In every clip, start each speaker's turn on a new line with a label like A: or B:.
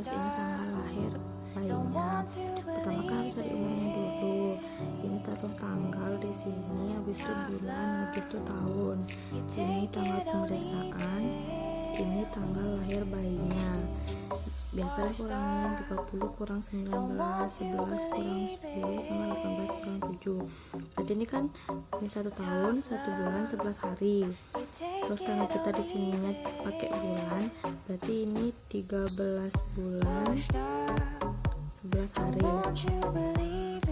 A: terus ini tanggal lahir bayinya. Pertama kan harus cari umurnya dulu. Ini taruh tanggal di sini, habis itu bulan, habis itu tahun. Ini tanggal pemeriksaan, ini tanggal lahir bayinya. Biasanya kurangnya 30 kurang 19, 11 kurang 10 sama 18 kurang 7. Berarti ini kan ini 1 tahun 1 bulan 11 hari. Terus karena kita di sininya pakai bulan, berarti ini 13 bulan 11 hari.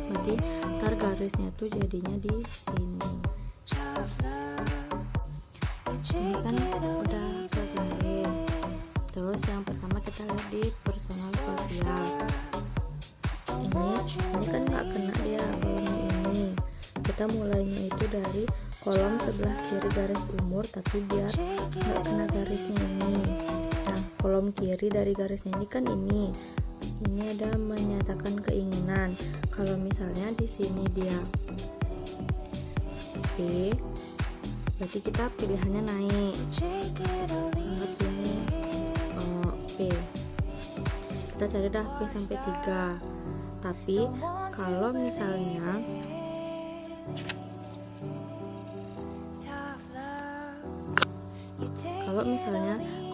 A: Berarti ntar garisnya tuh jadinya di sini. Ini kan udah ke garis. Terus yang pertama kita lihat di personal sosial. Ini kan nggak kena dia kolom ini. Kita mulainya itu dari kolom sebelah kiri garis umur, tapi biar nggak kena garisnya ini. Nah, kolom kiri dari garisnya ini kan ini ada menyatakan keinginan. Kalau misalnya di sini dia P, berarti kita pilihannya naik. Anggap ini P. Kita cari dah P sampai 3. Tapi kalau misalnya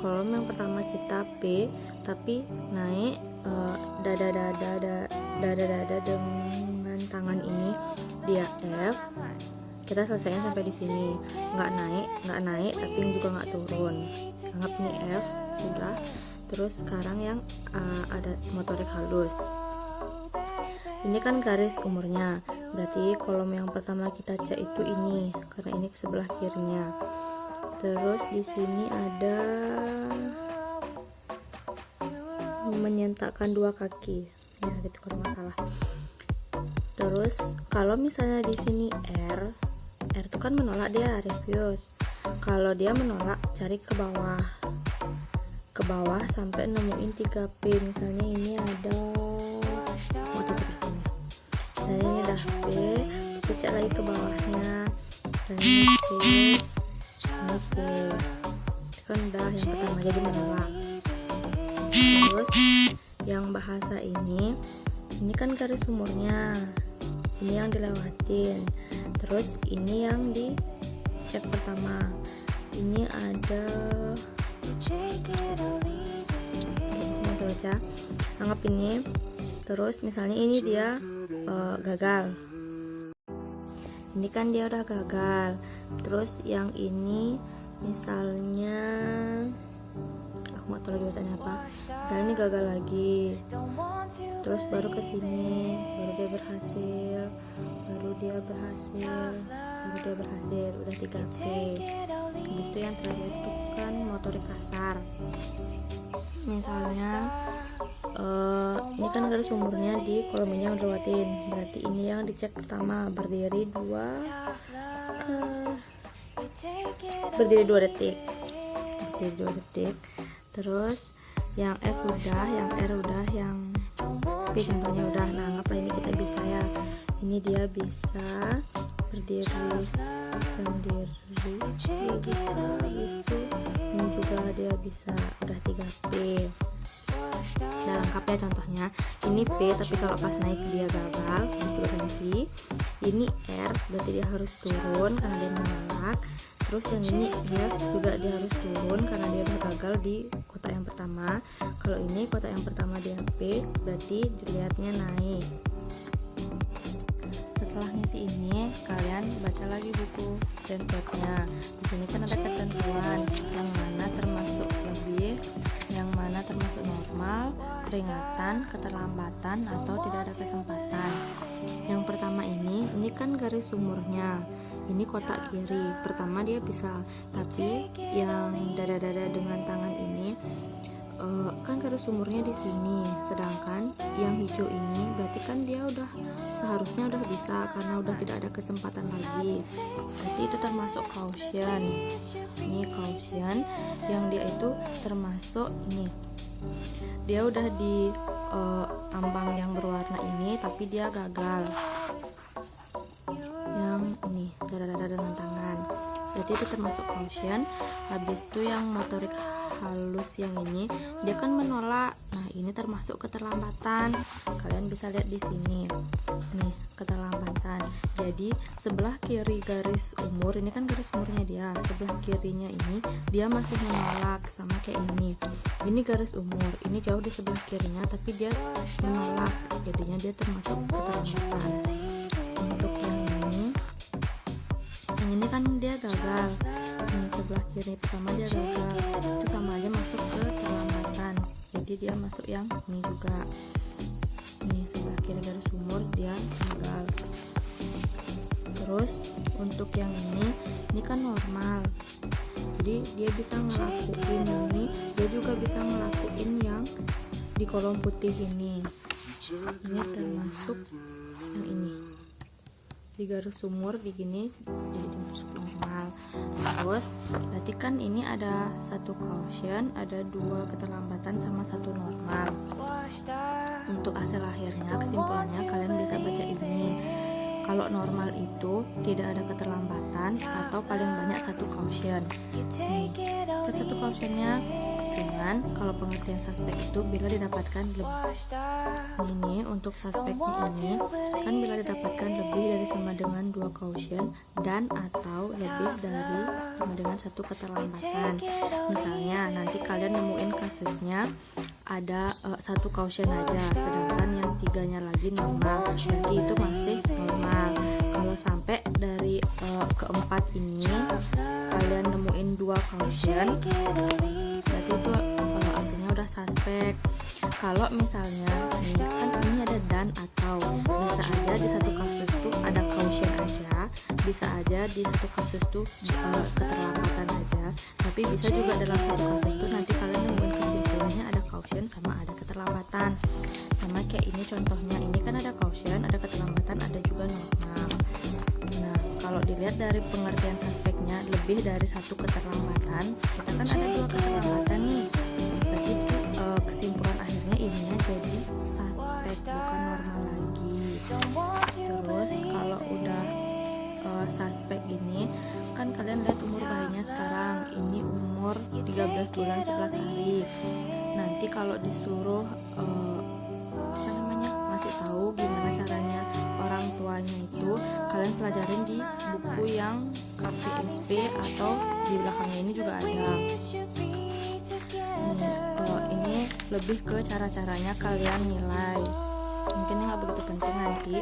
A: kolom yang pertama kita P tapi naik dada dengan tangan ini dia F, kita selesainya sampai di sini, nggak naik tapi juga nggak turun. Anggap ini F udah. Terus sekarang yang ada motorik halus. Ini kan garis umurnya, berarti kolom yang pertama kita cek itu ini karena ini ke sebelah kirinya. Terus di sini ada menyentakkan 2 kaki, ya gitu kalau masalah. Terus kalau misalnya di sini R itu kan menolak, dia refuse. Kalau dia menolak, cari ke bawah sampai nemuin 3P. Misalnya ini ada motor di sini. Nah ini udah P, kita cek lagi ke bawahnya. Dan ini P, ini P. Itu kan udah yang pertama jadi menolak. Terus yang bahasa ini kan garis umurnya, ini yang dilewatin. Terus ini yang dicek pertama, ini ada baca, anggap ini. Terus misalnya ini dia gagal, ini kan dia udah gagal. Terus yang ini misalnya aku nggak tahu lagi bacanya apa, misalnya ini gagal lagi. Terus baru ke sini, baru dia berhasil, udah 3P. Habis itu yang terakhir itu kan motorik kasar. Misalnya ini kan garis umurnya di kolom ini yang lewatin, berarti ini yang dicek pertama, berdiri 2 detik. Terus yang F udah, yang R udah, yang P contohnya udah. Nah anggaplah ini kita bisa ya, ini dia bisa berdiri sendiri, dia bisa. Habis itu ini juga dia bisa, udah 3P. Nah lengkap ya contohnya. Ini P tapi kalau pas naik dia gagal, habis itu berhenti. Ini R berarti dia harus turun karena dia menolak. Terus yang ini F juga dia harus turun karena dia udah gagal di kotak yang pertama. Kalau ini kotak yang pertama dia P, berarti dilihatnya naik. Setelah ngisi ini, kalian baca lagi buku template-nya. Di sini kan ada ketentuan yang mana termasuk lebih, yang mana termasuk normal, peringatan, keterlambatan, atau tidak ada kesempatan. Yang pertama ini kan garis umurnya. Ini kotak kiri. Pertama dia bisa, tapi yang dada-dada dengan tangan ini kan garis umurnya di sini. Sedangkan yang hijau ini berarti kan dia seharusnya udah bisa karena udah tidak ada kesempatan lagi. Berarti itu termasuk caution. Ini caution yang dia itu termasuk ini. Dia udah di ambang yang berwarna ini tapi dia gagal. Yang ini dada-dada dengan tangan, berarti itu termasuk caution. Habis itu yang motorik halus yang ini dia kan menolak. Nah, ini termasuk keterlambatan. Kalian bisa lihat di sini. Nih, keterlambatan. Jadi, sebelah kiri garis umur, ini kan garis umurnya dia. Sebelah kirinya ini dia masih menolak, sama kayak ini. Ini garis umur, ini jauh di sebelah kirinya tapi dia menolak. Jadinya dia termasuk keterlambatan. Untuk yang ini kan dia gagal. Ini sebelah kiri pertama dia gagal, itu sama aja masuk ke keterlambatan. Jadi dia masuk yang ini juga. Nih, sebelah kiri garis umur dia gagal. Terus untuk yang ini kan normal. Jadi dia bisa ngelakuin ini, dia juga bisa ngelakuin yang di kolom putih ini. Ini termasuk yang ini. Di garis umur begini jadi masuk normal. Terus berarti kan ini ada satu caution, ada 2 keterlambatan sama 1 normal. Untuk hasil akhirnya, kesimpulannya kalian bisa baca ini. Kalau normal itu tidak ada keterlambatan atau paling banyak 1 caution. Ke 1 cautionnya dengan kalau pengertian suspek itu bila didapatkan lebih. Ini untuk suspeknya ini kan bila didapatkan lebih dari sama dengan 2 caution dan atau lebih dari sama dengan 1 keterlambatan. Misalnya nanti kalian nemuin kasusnya ada 1 caution aja, sedangkan yang 3-nya lagi normal, berarti itu masih normal. Kalau sampai dari keempat ini kalian nemuin 2 caution, berarti itu artinya udah suspek. Kalau misalnya ini ada dan atau, bisa aja di satu kasus tuh ada caution aja, bisa aja di satu kasus tuh keterlambatan aja, tapi bisa juga dalam satu kasus tuh nanti kalian nemuin kesimpulannya ada caution sama ada keterlambatan. Sama kayak ini contohnya, ini kan ada caution, ada keterlambatan, ada juga normal. Nah, kalau dilihat dari pengertian suspeknya lebih dari 1 keterlambatan, kita kan ada 2 keterlambatan nih. Berarti kesimpulan akhirnya ininya jadi suspek, bukan normal lagi. Terus kalau udah suspek gini, kan kalian lihat umur bayinya sekarang, ini umur 13 bulan 11 hari. Nanti kalau disuruh ngasih tahu gimana caranya orang tuanya itu, kalian pelajarin di buku yang KPSP atau di belakangnya ini juga ada. Ini lebih ke cara-caranya kalian nilai, mungkin nggak begitu penting nanti.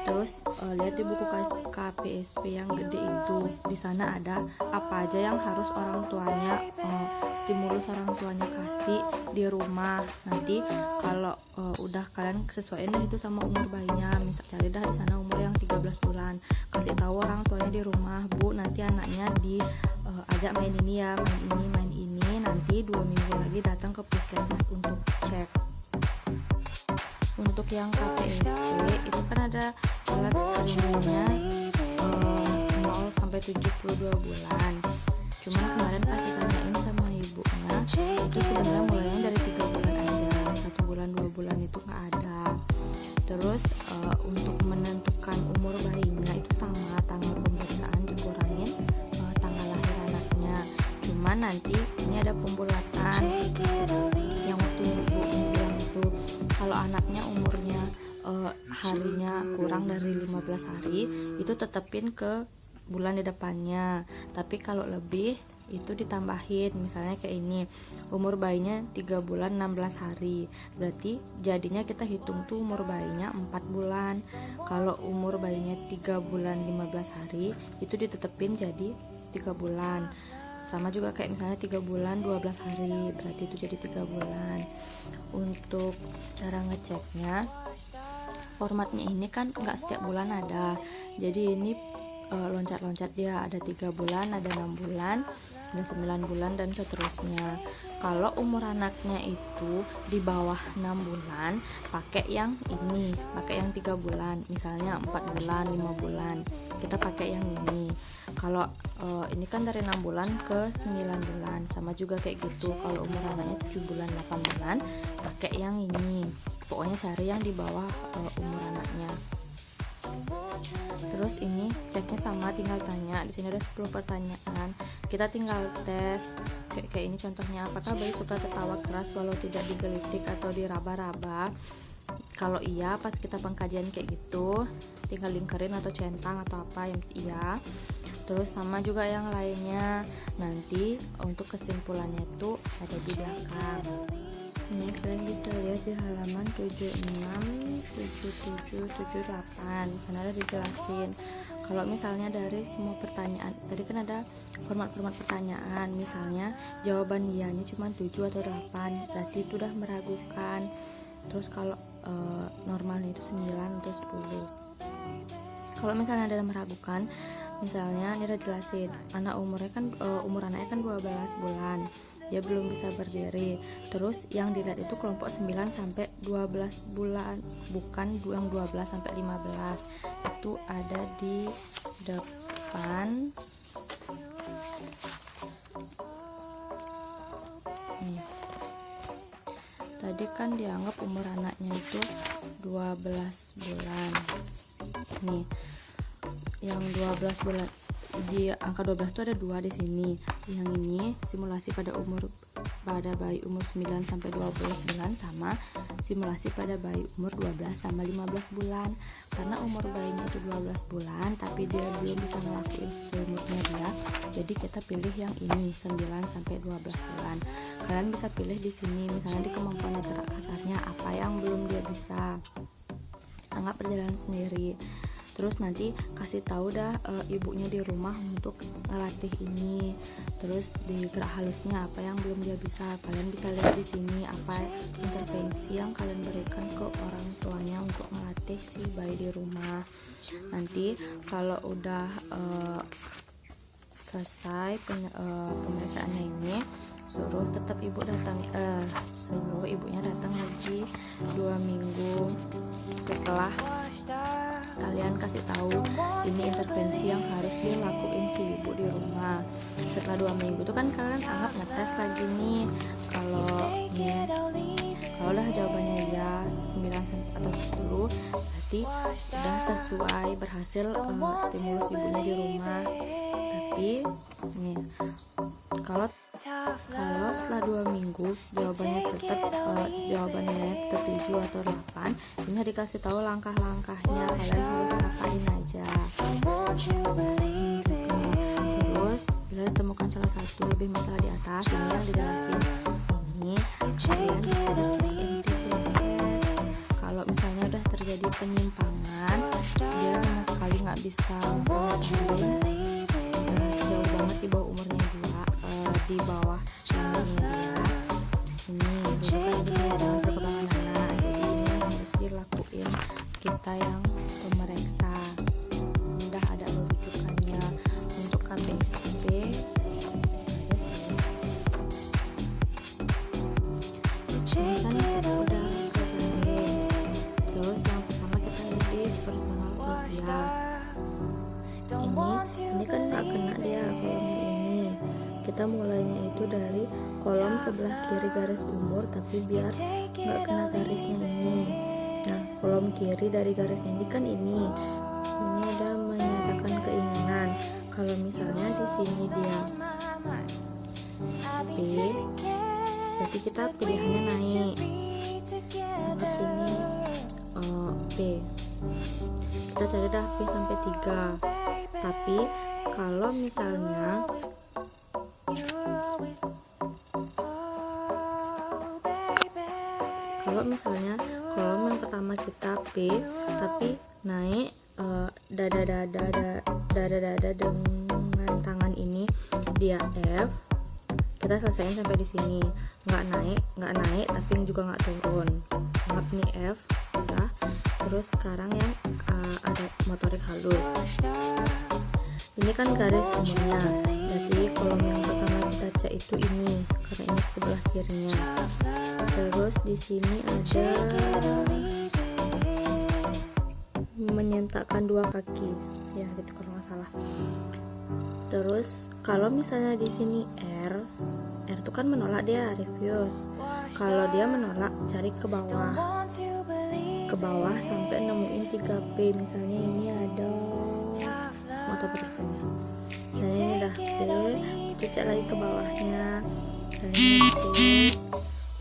A: Terus lihat di buku KPSP yang gede itu, di sana ada apa aja yang harus orang tuanya stimulus orang tuanya kasih di rumah. Nanti kalau udah kalian sesuaiin deh itu sama umur bayinya, misal cari dah di sana umur yang 13 bulan, kasih tahu orang tuanya di rumah, Bu, nanti anaknya ajak main ini ya, main ini, nanti 2 minggu lagi datang ke puskesmas untuk cek. Untuk yang KPSP itu kan ada alat screeningnya 0 sampai 72 bulan. Cuman kemarin pas ditanyain sama ibunya, itu sebenarnya mulainya dari 3 bulan aja, 1 bulan 2 bulan itu nggak ada. Terus untuk menentukan umur bayinya itu sama, tanggal pemeriksaan dikurangin tanggal lahir anaknya. Cuman nanti ini ada pembulatan yang waktu ibunya bilang itu kalau anaknya umurnya harinya kurang dari 15 hari itu tetepin ke bulan di depannya, tapi kalau lebih itu ditambahin. Misalnya kayak ini, umur bayinya 3 bulan 16 hari, berarti jadinya kita hitung tuh umur bayinya 4 bulan. Kalau umur bayinya 3 bulan 15 hari itu ditetepin jadi 3 bulan. Sama juga kayak misalnya 3 bulan 12 hari, berarti itu jadi 3 bulan. Untuk cara ngeceknya, formatnya ini kan nggak setiap bulan ada, jadi ini loncat-loncat dia, ada 3 bulan, ada 6 bulan, ada 9 bulan dan seterusnya. Kalau umur anaknya itu di bawah 6 bulan, pakai yang ini, pakai yang 3 bulan, misalnya 4 bulan, 5 bulan, kita pakai yang ini. Kalau ini kan dari 6 bulan ke 9 bulan, sama juga kayak gitu. Kalau umur anaknya 7 bulan, 8 bulan, pakai yang ini. Pokoknya cari yang di bawah umur anaknya. Terus ini ceknya sama, tinggal tanya. Di sini ada 10 pertanyaan. Kita tinggal tes kayak ini contohnya, apakah bayi suka tertawa keras walau tidak digelitik atau diraba-raba? Kalau iya, pas kita pengkajian kayak gitu tinggal lingkarin atau centang atau apa yang iya. Terus sama juga yang lainnya. Nanti untuk kesimpulannya itu ada di belakang. Ini kalian bisa lihat di halaman 76, 77, 78. Sana ada dijelasin. Kalau misalnya dari semua pertanyaan, tadi kan ada format-format pertanyaan. Misalnya jawaban iyanya cuma 7 atau 8, berarti itu udah meragukan. Terus kalau normalnya itu 9 atau 10. Kalau misalnya ada meragukan, misalnya ini udah jelasin, umur anaknya kan 12 bulan. Dia belum bisa berdiri. Terus yang dilihat itu kelompok 9 sampai 12 bulan, bukan yang 12 sampai 15. Itu ada di depan. Nih. Tadi kan dianggap umur anaknya itu 12 bulan. Nih. Yang 12 bulan di angka 12 itu ada 2 di sini. Yang ini simulasi pada bayi umur 9 sampai 12 bulan sama simulasi pada bayi umur 12 sama 15 bulan. Karena umur bayinya itu 12 bulan tapi dia belum bisa ngelakuin sesuai umurnya dia, jadi kita pilih yang ini 9 sampai 12 bulan. Kalian bisa pilih di sini misalnya di kemampuan gerak kasarnya apa yang belum dia bisa, anggap perjalanan sendiri. Terus nanti kasih tahu ibunya di rumah untuk ngelatih ini. Terus di gerak halusnya apa yang belum dia bisa. Kalian bisa lihat di sini apa intervensi yang kalian berikan ke orang tuanya untuk ngelatih si bayi di rumah. Nanti kalau udah selesai pemeriksaannya ini, suruh ibunya datang lagi 2 minggu setelah kalian kasih tahu ini intervensi yang harus dilakuin si ibu di rumah. Setelah 2 minggu itu kan kalian anggap ngetes lagi nih. Kalau udah jawabannya ya 9 atau 10, berarti udah sesuai, berhasil stimulus ibunya di rumah. Tapi nih kalau setelah 2 minggu jawabannya tetap 7 atau 8, ini dikasih tahu langkah-langkahnya, kalian harus ngapain aja. Terus bila ditemukan salah satu lebih masalah di atas, ini yang dijelasin. Ini kalian bisa dicek NTPS. Kalau misalnya udah terjadi penyimpangan, dia sama sekali nggak bisa jauh banget di bawah umurnya dia, di bawah umurnya dia. Ini dulu kan perkembangan anak, jadi ini harus dilakuin kita yang pemeriksa. Udah ada rujukannya untuk KPSP. Ini kan kita udah ke garis. Terus yang pertama kita lihat di personal sosial. Ini kan nggak kena dia kolomnya ini. Kita mulainya itu dari kolom sebelah kiri garis umur, tapi biar nggak kena garisnya ini. Nah, kolom kiri dari garisnya ini kan ini ada menyatakan keinginan. Kalau misalnya di sini dia P, berarti kita pilihannya naik. Anggap sini P. Kita cari dah P sampai 3. Tapi kalau misalnya kolom yang pertama kita P tapi naik dada dengan tangan ini dia F, kita selesaiin sampai di sini, nggak naik tapi juga nggak turun. Anggap nih F udah. Terus sekarang yang ada motorik halus, ini kan garis umurnya, jadi kolom yang pertama kita cek itu ini karena ini sebelah kirinya. Terus di sini ada menyentakkan 2 kaki ya, gitu kalau nggak salah. Terus kalau misalnya di sini R itu kan menolak, dia refuse. Kalau dia menolak, cari ke bawah. ke bawah sampai nemuin 3P. Misalnya ini ada motor tulisannya, dan ini udah P, itu cek lagi ke bawahnya, dan ini C,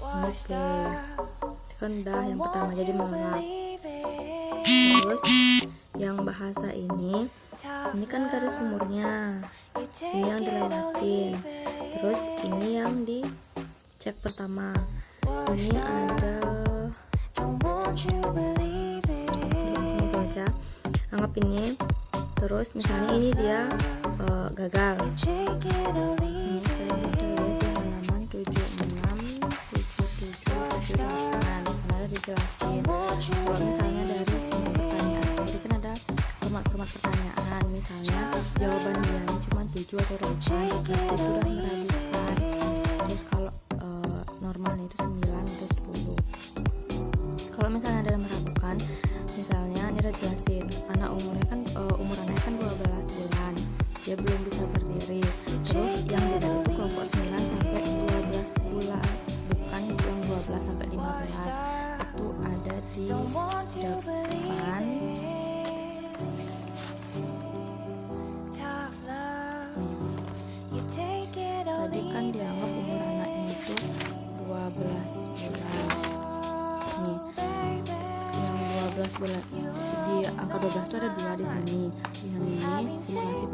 A: ini C, itu kan udah yang pertama jadi melengkap. Terus yang bahasa ini kan garis umurnya, ini yang dilewatin. Terus ini yang dicek pertama, ini ada baca, anggap ini. Terus misalnya ini dia gagal, ini saya bisa lihat di halaman 76, 77, 78. Sebenarnya dijelasin kalau misalnya dari semua pertanyaan, jadi kan ada format pertanyaan, misalnya jawaban nilainya cuma 7 atau 8, berarti itu udah meragukan. Terus kalau normalnya itu 9 atau 10. Kalau misalnya ada yang meragukan, misalnya ini udah jelasin anak umurnya kan umur anaknya kan 12 bulan, dia belum bisa berdiri. Terus yang beda itu kelompok 9 sampai 12 bulan, bukan yang 12 sampai 15. Itu ada di depan. Tadi kan dianggap umur anaknya itu 12 bulan. Nih, yang 12 bulan di angka 12 itu ada 2 di sini. Yang ini simulasi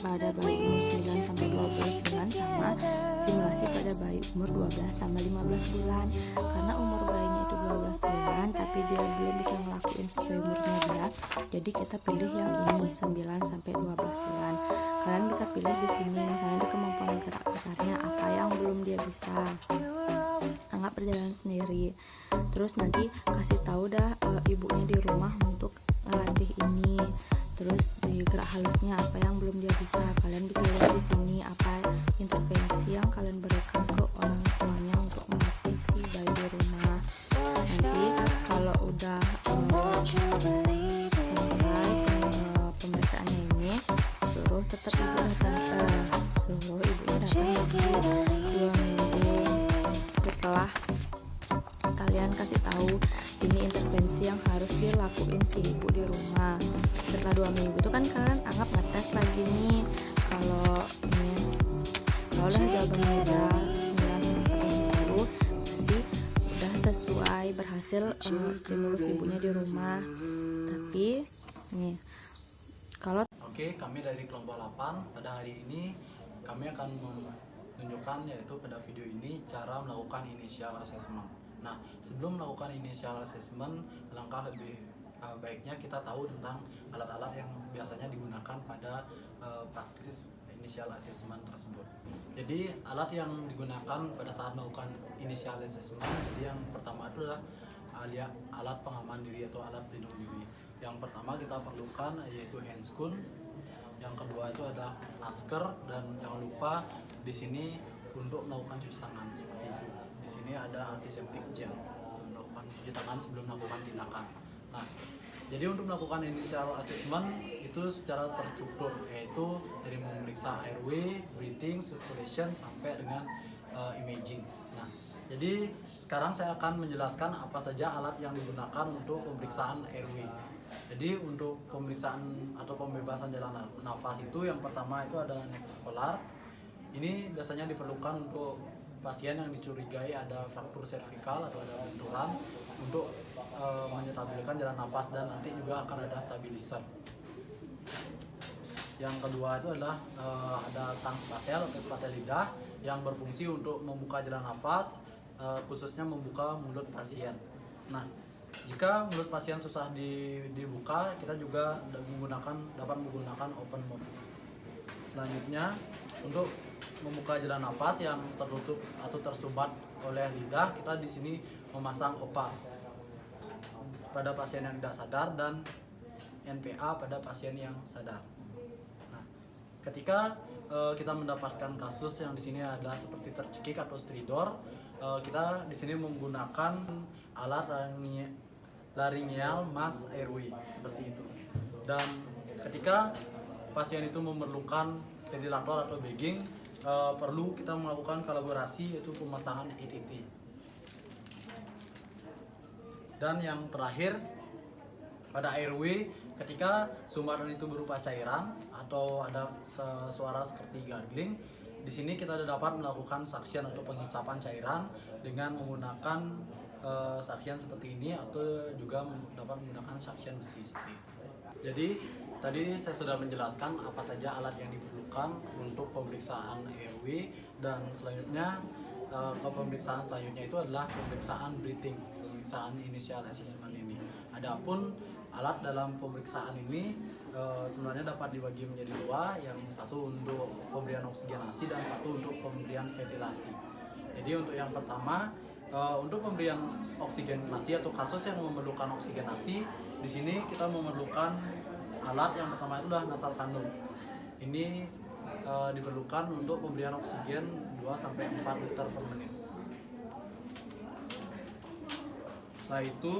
A: pada bayi umur 9 sampai 12 bulan sama simulasi pada bayi umur 12 sampai 15 bulan. Karena umur bayinya itu 12 bulan tapi dia belum bisa ngelakuin sesuai umurnya dia, jadi kita pilih yang ini 9 sampai 12 bulan. Kalian bisa pilih di sini misalnya di kemampuan gerak kasarnya apa yang belum dia bisa, anggap perjalanan sendiri. Terus nanti kasih tahu dah ibunya di rumah untuk ngelatih ini. Terus di gerak halusnya apa yang belum dia bisa, kalian bisa lihat di sini apa intervensi yang kalian berikan ke orang tuanya untuk melatih si bayi di rumah. Nanti kalau udah selesai pemeriksaannya ini, suruh tetap ibunya datang lagi 2 minggu setelah kalian kasih tahu ini intervensi yang harus dilakuin si ibu di rumah. Setelah 2 minggu itu kan kalian anggap ngetes lagi nih, kalau udah jawabannya udah 9 atau 10, jadi udah sesuai berhasil stimulus ibunya di rumah. Tapi nih kalau
B: kami dari kelompok 8 pada hari ini kami akan menunjukkan, yaitu pada video ini, cara melakukan initial assessment. Nah, sebelum melakukan initial assessment, alangkah lebih baiknya kita tahu tentang alat-alat yang biasanya digunakan pada praktis initial assessment tersebut. Jadi alat yang digunakan pada saat melakukan initial assessment, jadi yang pertama itu adalah alat pengaman diri atau alat pelindung diri. Yang pertama kita perlukan yaitu handscoon. Yang kedua itu ada masker, dan jangan lupa di sini untuk melakukan cuci tangan seperti itu. Di sini ada antiseptik gel untuk melakukan cuci tangan sebelum melakukan tindakan. Nah, jadi untuk melakukan initial assessment itu secara terstruktur, yaitu dari memeriksa airway, breathing, circulation sampai dengan imaging. Nah, jadi sekarang saya akan menjelaskan apa saja alat yang digunakan untuk pemeriksaan airway. Jadi untuk pemeriksaan atau pembebasan jalan nafas itu yang pertama itu adalah neck collar. Ini biasanya diperlukan untuk pasien yang dicurigai ada fraktur servikal atau ada benturan untuk menstabilkan jalan nafas, dan nanti juga akan ada stabilizer. Yang kedua itu adalah ada tang spatel atau spatel lidah yang berfungsi untuk membuka jalan nafas, khususnya membuka mulut pasien. Nah, jika mulut pasien susah dibuka, kita juga dapat menggunakan open mouth. Selanjutnya, untuk membuka jalan nafas yang tertutup atau tersumbat oleh lidah, kita di sini memasang OPA pada pasien yang tidak sadar dan NPA pada pasien yang sadar. Nah, ketika kita mendapatkan kasus yang di sini adalah seperti tercekik atau stridor, kita di sini menggunakan alat laryngeal mask airway seperti itu. Dan ketika pasien itu memerlukan ventilator atau bagging, perlu kita melakukan kolaborasi, yaitu pemasangan ETT. Dan yang terakhir, pada airway, ketika sumbatan itu berupa cairan atau ada suara seperti gargling, di sini kita dapat melakukan suction atau penghisapan cairan dengan menggunakan suction seperti ini, atau juga dapat menggunakan suction besi seperti itu. Jadi tadi saya sudah menjelaskan apa saja alat yang diperlukan untuk pemeriksaan airway, dan selanjutnya pemeriksaan selanjutnya itu adalah pemeriksaan breathing, pemeriksaan initial assessment ini. Adapun alat dalam pemeriksaan ini sebenarnya dapat dibagi menjadi dua, yang satu untuk pemberian oksigenasi dan satu untuk pemberian ventilasi. Jadi untuk yang pertama, untuk pemberian oksigenasi atau kasus yang memerlukan oksigenasi, di sini kita memerlukan alat yang pertama itu adalah nasal kandung. Ini diperlukan untuk pemberian oksigen 2-4 liter per menit. Setelah itu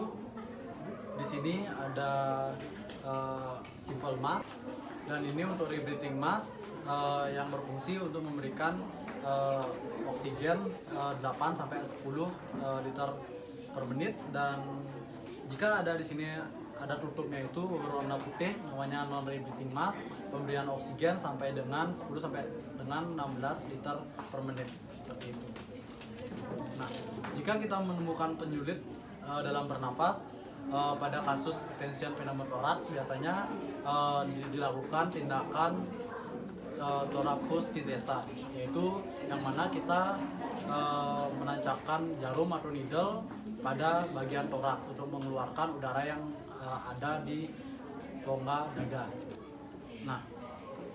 B: di sini ada simple mask, dan ini untuk rebreathing mask yang berfungsi untuk memberikan oksigen 8-10 liter per menit, dan jika ada di sini ada tutupnya itu berwarna putih, namanya non rebreathing mask, pemberian oksigen sampai dengan 10 sampai dengan 16 liter per menit seperti itu. Nah, jika kita menemukan penyulit dalam bernafas pada kasus tension pneumotoraks, biasanya dilakukan tindakan thorakus sintesa, yaitu yang mana kita menancapkan jarum atau needle pada bagian toraks untuk mengeluarkan udara yang ada di rongga dada. Nah,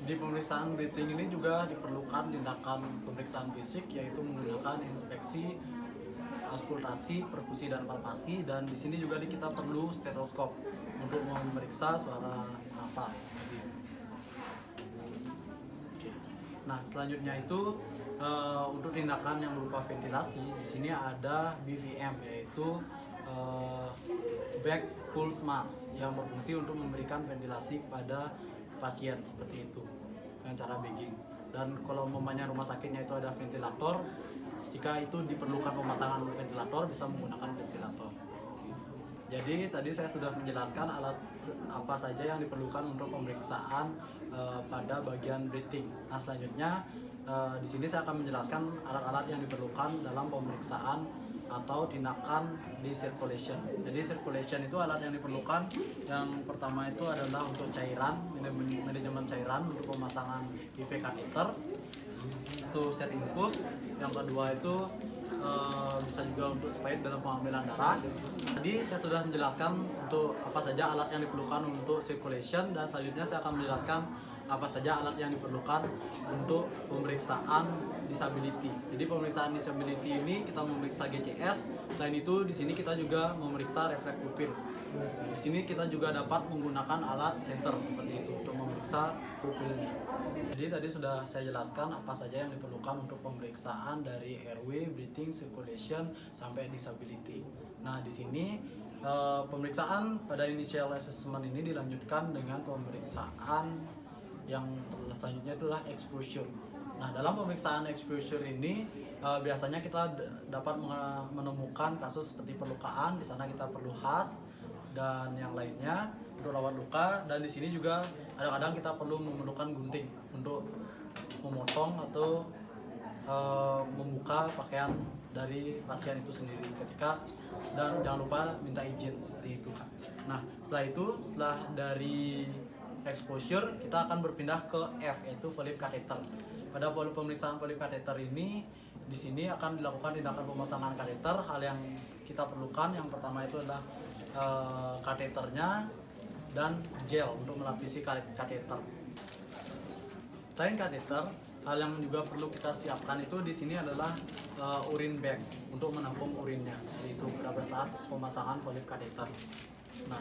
B: di pemeriksaan breathing ini juga diperlukan tindakan pemeriksaan fisik, yaitu menggunakan inspeksi auskultasi, perkusi, dan palpasi, dan di sini juga kita perlu stetoskop untuk memeriksa suara nafas. Nah, selanjutnya itu untuk tindakan yang berupa ventilasi, di sini ada BVM, yaitu back pulse mask, yang berfungsi untuk memberikan ventilasi kepada pasien seperti itu dengan cara bagging. Dan kalau umpamanya rumah sakitnya itu ada ventilator, jika itu diperlukan pemasangan ventilator, bisa menggunakan ventilator. Jadi tadi saya sudah menjelaskan alat apa saja yang diperlukan untuk pemeriksaan pada bagian breathing. Nah, selanjutnya di sini saya akan menjelaskan alat-alat yang diperlukan dalam pemeriksaan atau tindakan di circulation. Jadi circulation itu alat yang diperlukan. Yang pertama itu adalah untuk cairan, manajemen cairan untuk pemasangan IV catheter, itu set infus. Yang kedua itu bisa juga untuk spike dalam pengambilan darah. Tadi saya sudah menjelaskan untuk apa saja alat yang diperlukan untuk circulation, dan selanjutnya saya akan menjelaskan apa saja alat yang diperlukan untuk pemeriksaan disability. Jadi pemeriksaan disability ini kita memeriksa GCS. Selain itu di sini kita juga memeriksa refleks pupil. Di sini kita juga dapat menggunakan alat center seperti itu untuk memeriksa pupilnya. Jadi tadi sudah saya jelaskan apa saja yang diperlukan untuk pemeriksaan dari airway, breathing, circulation sampai disability. Nah, di sini pemeriksaan pada initial assessment ini dilanjutkan dengan pemeriksaan yang selanjutnya itulah exposure. Nah, dalam pemeriksaan exposure ini biasanya kita dapat menemukan kasus seperti perlukaan. Di sana kita perlu HAS dan yang lainnya untuk rawat luka, dan di sini juga kadang-kadang kita perlu memerlukan gunting untuk memotong atau membuka pakaian dari pasien itu sendiri ketika, dan jangan lupa minta izin seperti itu. Nah, setelah dari exposure kita akan berpindah ke F, yaitu valve catheter. Pada pemeriksaan valve catheter ini di sini akan dilakukan tindakan pemasangan kateter. Hal yang kita perlukan yang pertama itu adalah kateternya dan gel untuk melapisi kateter. Selain kateter, hal yang juga perlu kita siapkan itu di sini adalah urine bag untuk menampung urinnya, seperti itu pada saat pemasangan valve catheter. Nah,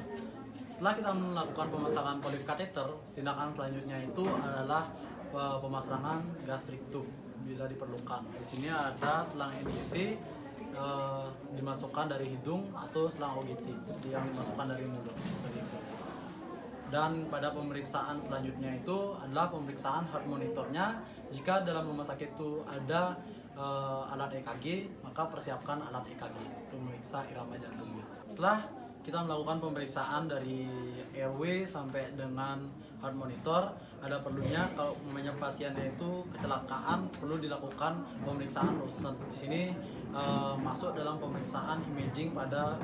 B: setelah kita melakukan pemasangan valve catheter, tindakan selanjutnya itu adalah pemasangan gastric tube bila diperlukan. Di sini ada selang NGT dimasukkan dari hidung atau selang OGT yang dimasukkan dari mulut. Dan pada pemeriksaan selanjutnya itu adalah pemeriksaan heart monitornya. Jika dalam rumah sakit itu ada alat EKG, maka persiapkan alat EKG untuk memeriksa irama jantungnya. Setelah kita melakukan pemeriksaan dari airway sampai dengan heart monitor, ada perlunya kalau namanya pasiennya itu kecelakaan perlu dilakukan pemeriksaan ronsen. Di sini masuk dalam pemeriksaan imaging pada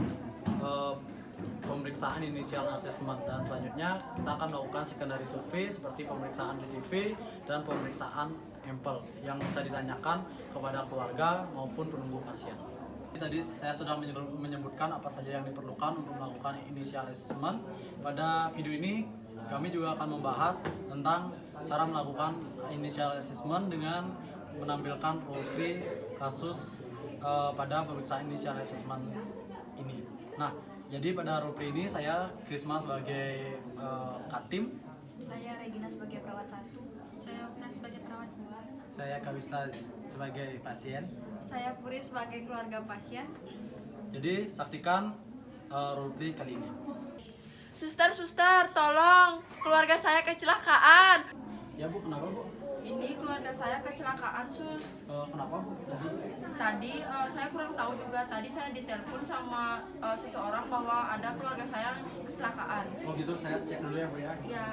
B: pemeriksaan initial assessment, dan selanjutnya kita akan melakukan secondary survey seperti pemeriksaan DTV dan pemeriksaan ampel yang bisa ditanyakan kepada keluarga maupun penunggu pasien. Tadi saya sudah menyebutkan apa saja yang diperlukan untuk melakukan initial assessment. Pada video ini kami juga akan membahas tentang cara melakukan initial assessment dengan menampilkan role-play kasus pada pemeriksaan initial assessment ini. Nah, jadi pada role-play ini saya Krisma sebagai Katim,
C: saya Regina sebagai perawat 1, saya Okta sebagai perawat 2,
D: saya Kawista sebagai pasien.
C: saya Puri sebagai keluarga pasien.
B: Jadi saksikan roleplay kali ini.
A: Suster, tolong, keluarga saya kecelakaan.
B: Ya Bu, kenapa Bu?
A: Ini keluarga saya kecelakaan, Sus.
B: Kenapa Bu?
A: Tadi saya kurang tahu juga. Tadi saya ditelepon sama seseorang bahwa ada keluarga saya yang kecelakaan.
B: Oh gitu, saya cek dulu ya Bu ya.
A: Ya.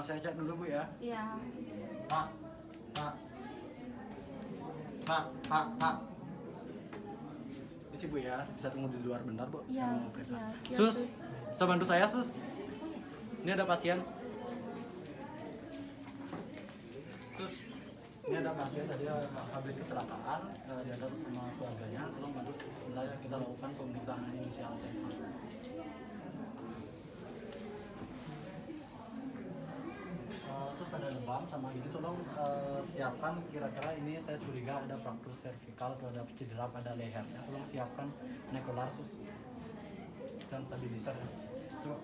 B: Saya cek dulu Bu ya.
A: Iya.
B: Pak. Isi Bu ya, bisa tunggu di luar bentar Bu.
A: Iya,
B: Saya mau periksa.
A: iya, iya,
B: Sus,
A: Sus.
B: bisa bantu saya Sus? Ini ada pasien. Sus, ini ada pasien tadi habis kecelakaan, diantar sama keluarganya. Tolong bantu sebentar ya, kita lakukan pemeriksaan inisial assessment. Sus, ada demam sama ini, tolong siapkan, kira-kira ini saya curiga ada fraktur servikal atau ada cedera pada lehernya. Tolong siapkan nekolar Sus dan stabilizer. Coba.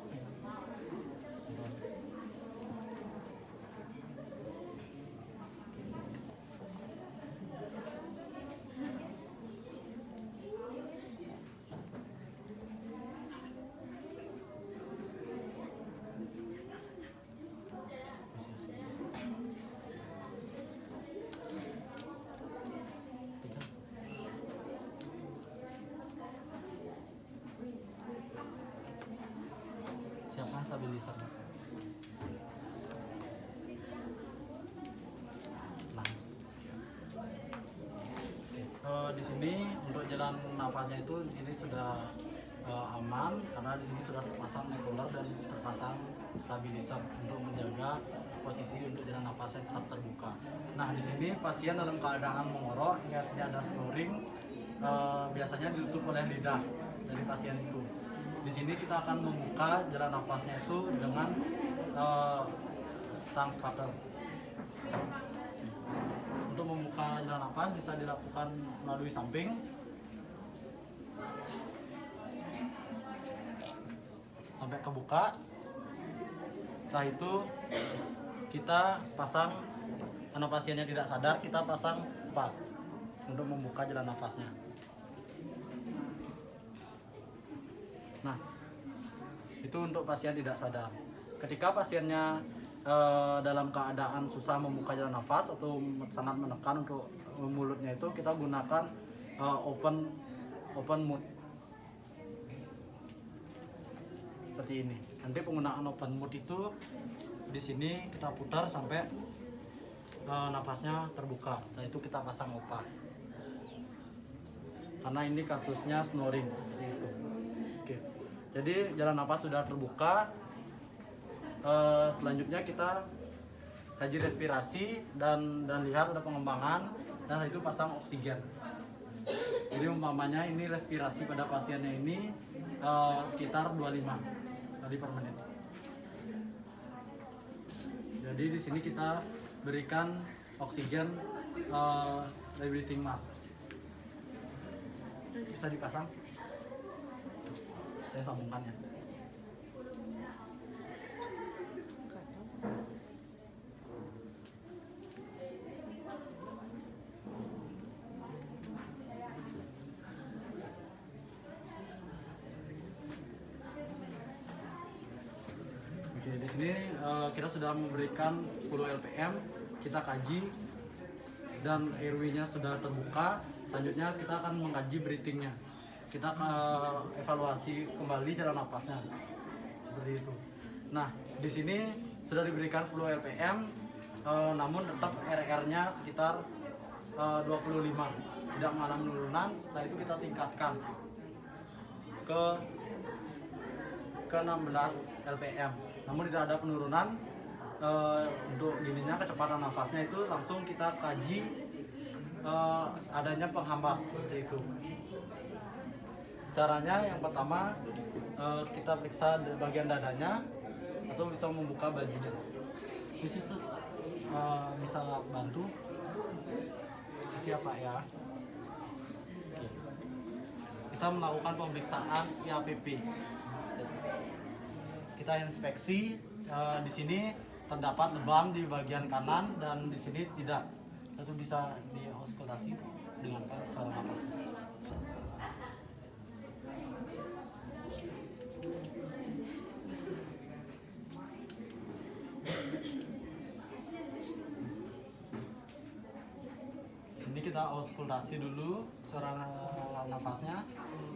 B: Siapkan stabilizer Mas. Nah, di sini untuk jalan nafasnya itu di sini sudah aman karena di sini sudah terpasang nebular dan terpasang stabilizer untuk menjaga posisi untuk jalan nafasnya tetap terbuka. Nah, di sini pasien dalam keadaan mengorok, ini artinya ada snoring, biasanya ditutup oleh lidah dari pasien itu. Di sini kita akan membuka jalan nafasnya itu dengan stang spatter. Untuk membuka jalan nafas bisa dilakukan melalui samping. Sampai kebuka. Setelah itu kita pasang, karena pasiennya tidak sadar, kita pasang PA untuk membuka jalan nafasnya. Nah, itu untuk pasien tidak sadar. Ketika pasiennya dalam keadaan susah membuka jalan nafas atau sangat menekan untuk mulutnya itu, kita gunakan open mouth seperti ini. Nanti penggunaan open mouth itu di sini kita putar sampai nafasnya terbuka. Setelah itu kita pasang OPA. Karena ini kasusnya snoring seperti itu. Oke. Jadi jalan nafas sudah terbuka. Selanjutnya kita kaji respirasi dan lihat ada pengembangan dan itu pasang oksigen. Jadi umpamanya ini respirasi pada pasiennya ini sekitar 25 kali per menit. Jadi di sini kita berikan oksigen rebreathing mask. Bisa dipasang? Saya sambungkan ya. Oke, di sini kita sudah memberikan 10 LPM, kita kaji dan airway-nya sudah terbuka. Selanjutnya kita akan mengkaji breathing-nya. Kita evaluasi kembali jalan napasnya. Seperti itu. Nah, di sini sudah diberikan 10 LPM, namun tetap RR-nya sekitar 25, tidak mengalami penurunan. Setelah itu kita tingkatkan ke 16 LPM, namun tidak ada penurunan. Untuk gininya kecepatan nafasnya itu langsung kita kaji adanya penghambat seperti itu. Caranya yang pertama kita periksa bagian dadanya atau bisa membuka bajunya. Bisa bantu siapa ya? Oke. Bisa melakukan pemeriksaan IAPP. Kita inspeksi di sini terdapat lebam di bagian kanan dan di sini tidak. Itu bisa diauskultasi dengan cara napas. Sini kita auskultasi dulu suara nafasnya,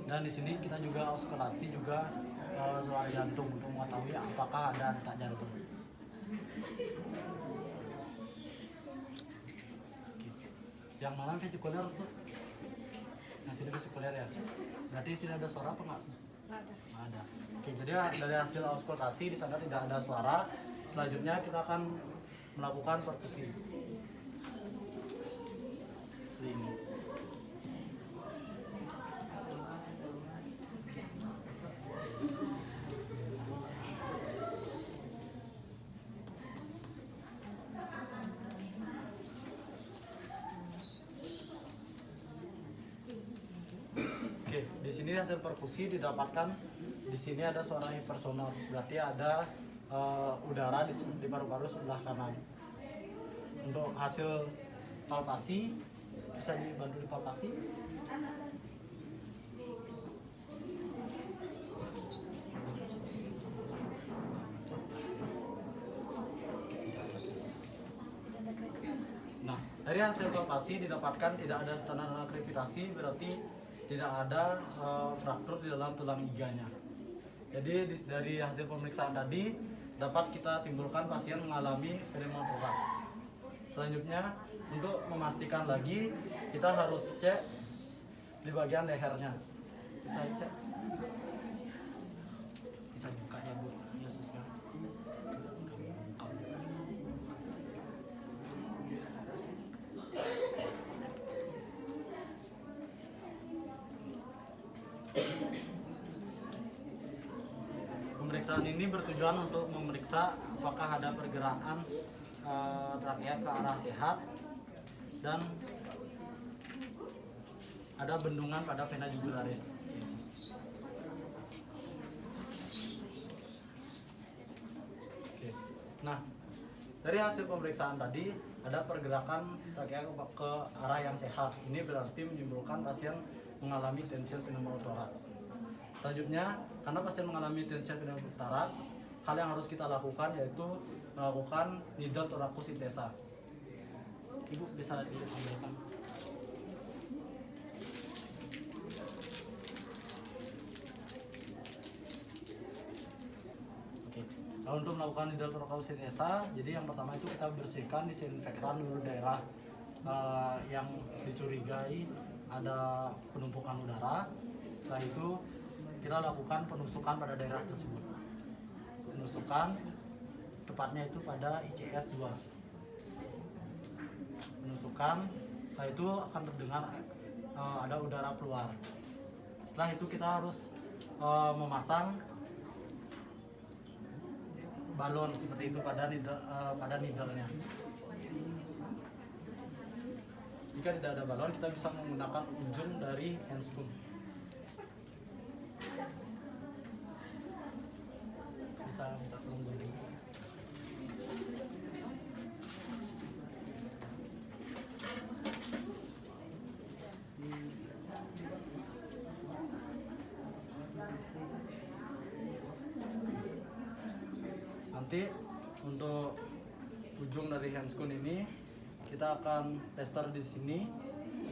B: dan di sini kita juga auskultasi juga suara jantung untuk mengetahui apakah ada detak jantung. Yang mana vesikuler sus? Nah, sini vesikuler ya. Berarti sini ada suara apa nggak sus?
C: Nggak ada.
B: Nggak ada. Oke, jadi dari hasil auskultasi di sana tidak ada suara. Selanjutnya kita akan melakukan perkusi. Ini. Oke, di sini hasil perkusi didapatkan. Di sini ada suara hipersonor, berarti ada udara di paru-paru sebelah kanan. Untuk hasil palpasi, bisa dibantu dipalpasi. Nah, dari hasil palpasi didapatkan tidak ada tanda-tanda krepitasi, berarti tidak ada fraktur di dalam tulang iganya. Jadi dari hasil pemeriksaan tadi dapat kita simpulkan pasien mengalami pneumotoraks. Selanjutnya untuk memastikan lagi kita harus cek di bagian lehernya. Bisa cek. Bisa buka ya Bu, Yesus ya. Pemeriksaan ini bertujuan untuk memeriksa apakah ada pergerakan trakea ke arah sehat dan ada bendungan pada vena jugularis. Oke. Nah, dari hasil pemeriksaan tadi ada pergerakan trakea ke arah yang sehat. Ini berarti menyimpulkan pasien mengalami tension pneumotoraks. Selanjutnya, karena pasien mengalami tension pneumotoraks, hal yang harus kita lakukan yaitu melakukan needle thoracosyntesa. Ibu bisa diambilkan. Oke. Nah, untuk melakukan needle thoracosyntesa, jadi yang pertama itu kita bersihkan disinfektan dulu daerah yang dicurigai ada penumpukan udara. Setelah itu kita lakukan penusukan pada daerah tersebut. Penusukan tepatnya itu pada ICS 2. Penusukan Setelah itu akan terdengar ada udara keluar. Setelah itu kita harus memasang balon seperti itu pada needle-nya. Jika tidak ada balon, kita bisa menggunakan ujung dari handscoon. Bisa minta tolong gunting. Nanti untuk ujung dari handscoon ini kita akan tester di sini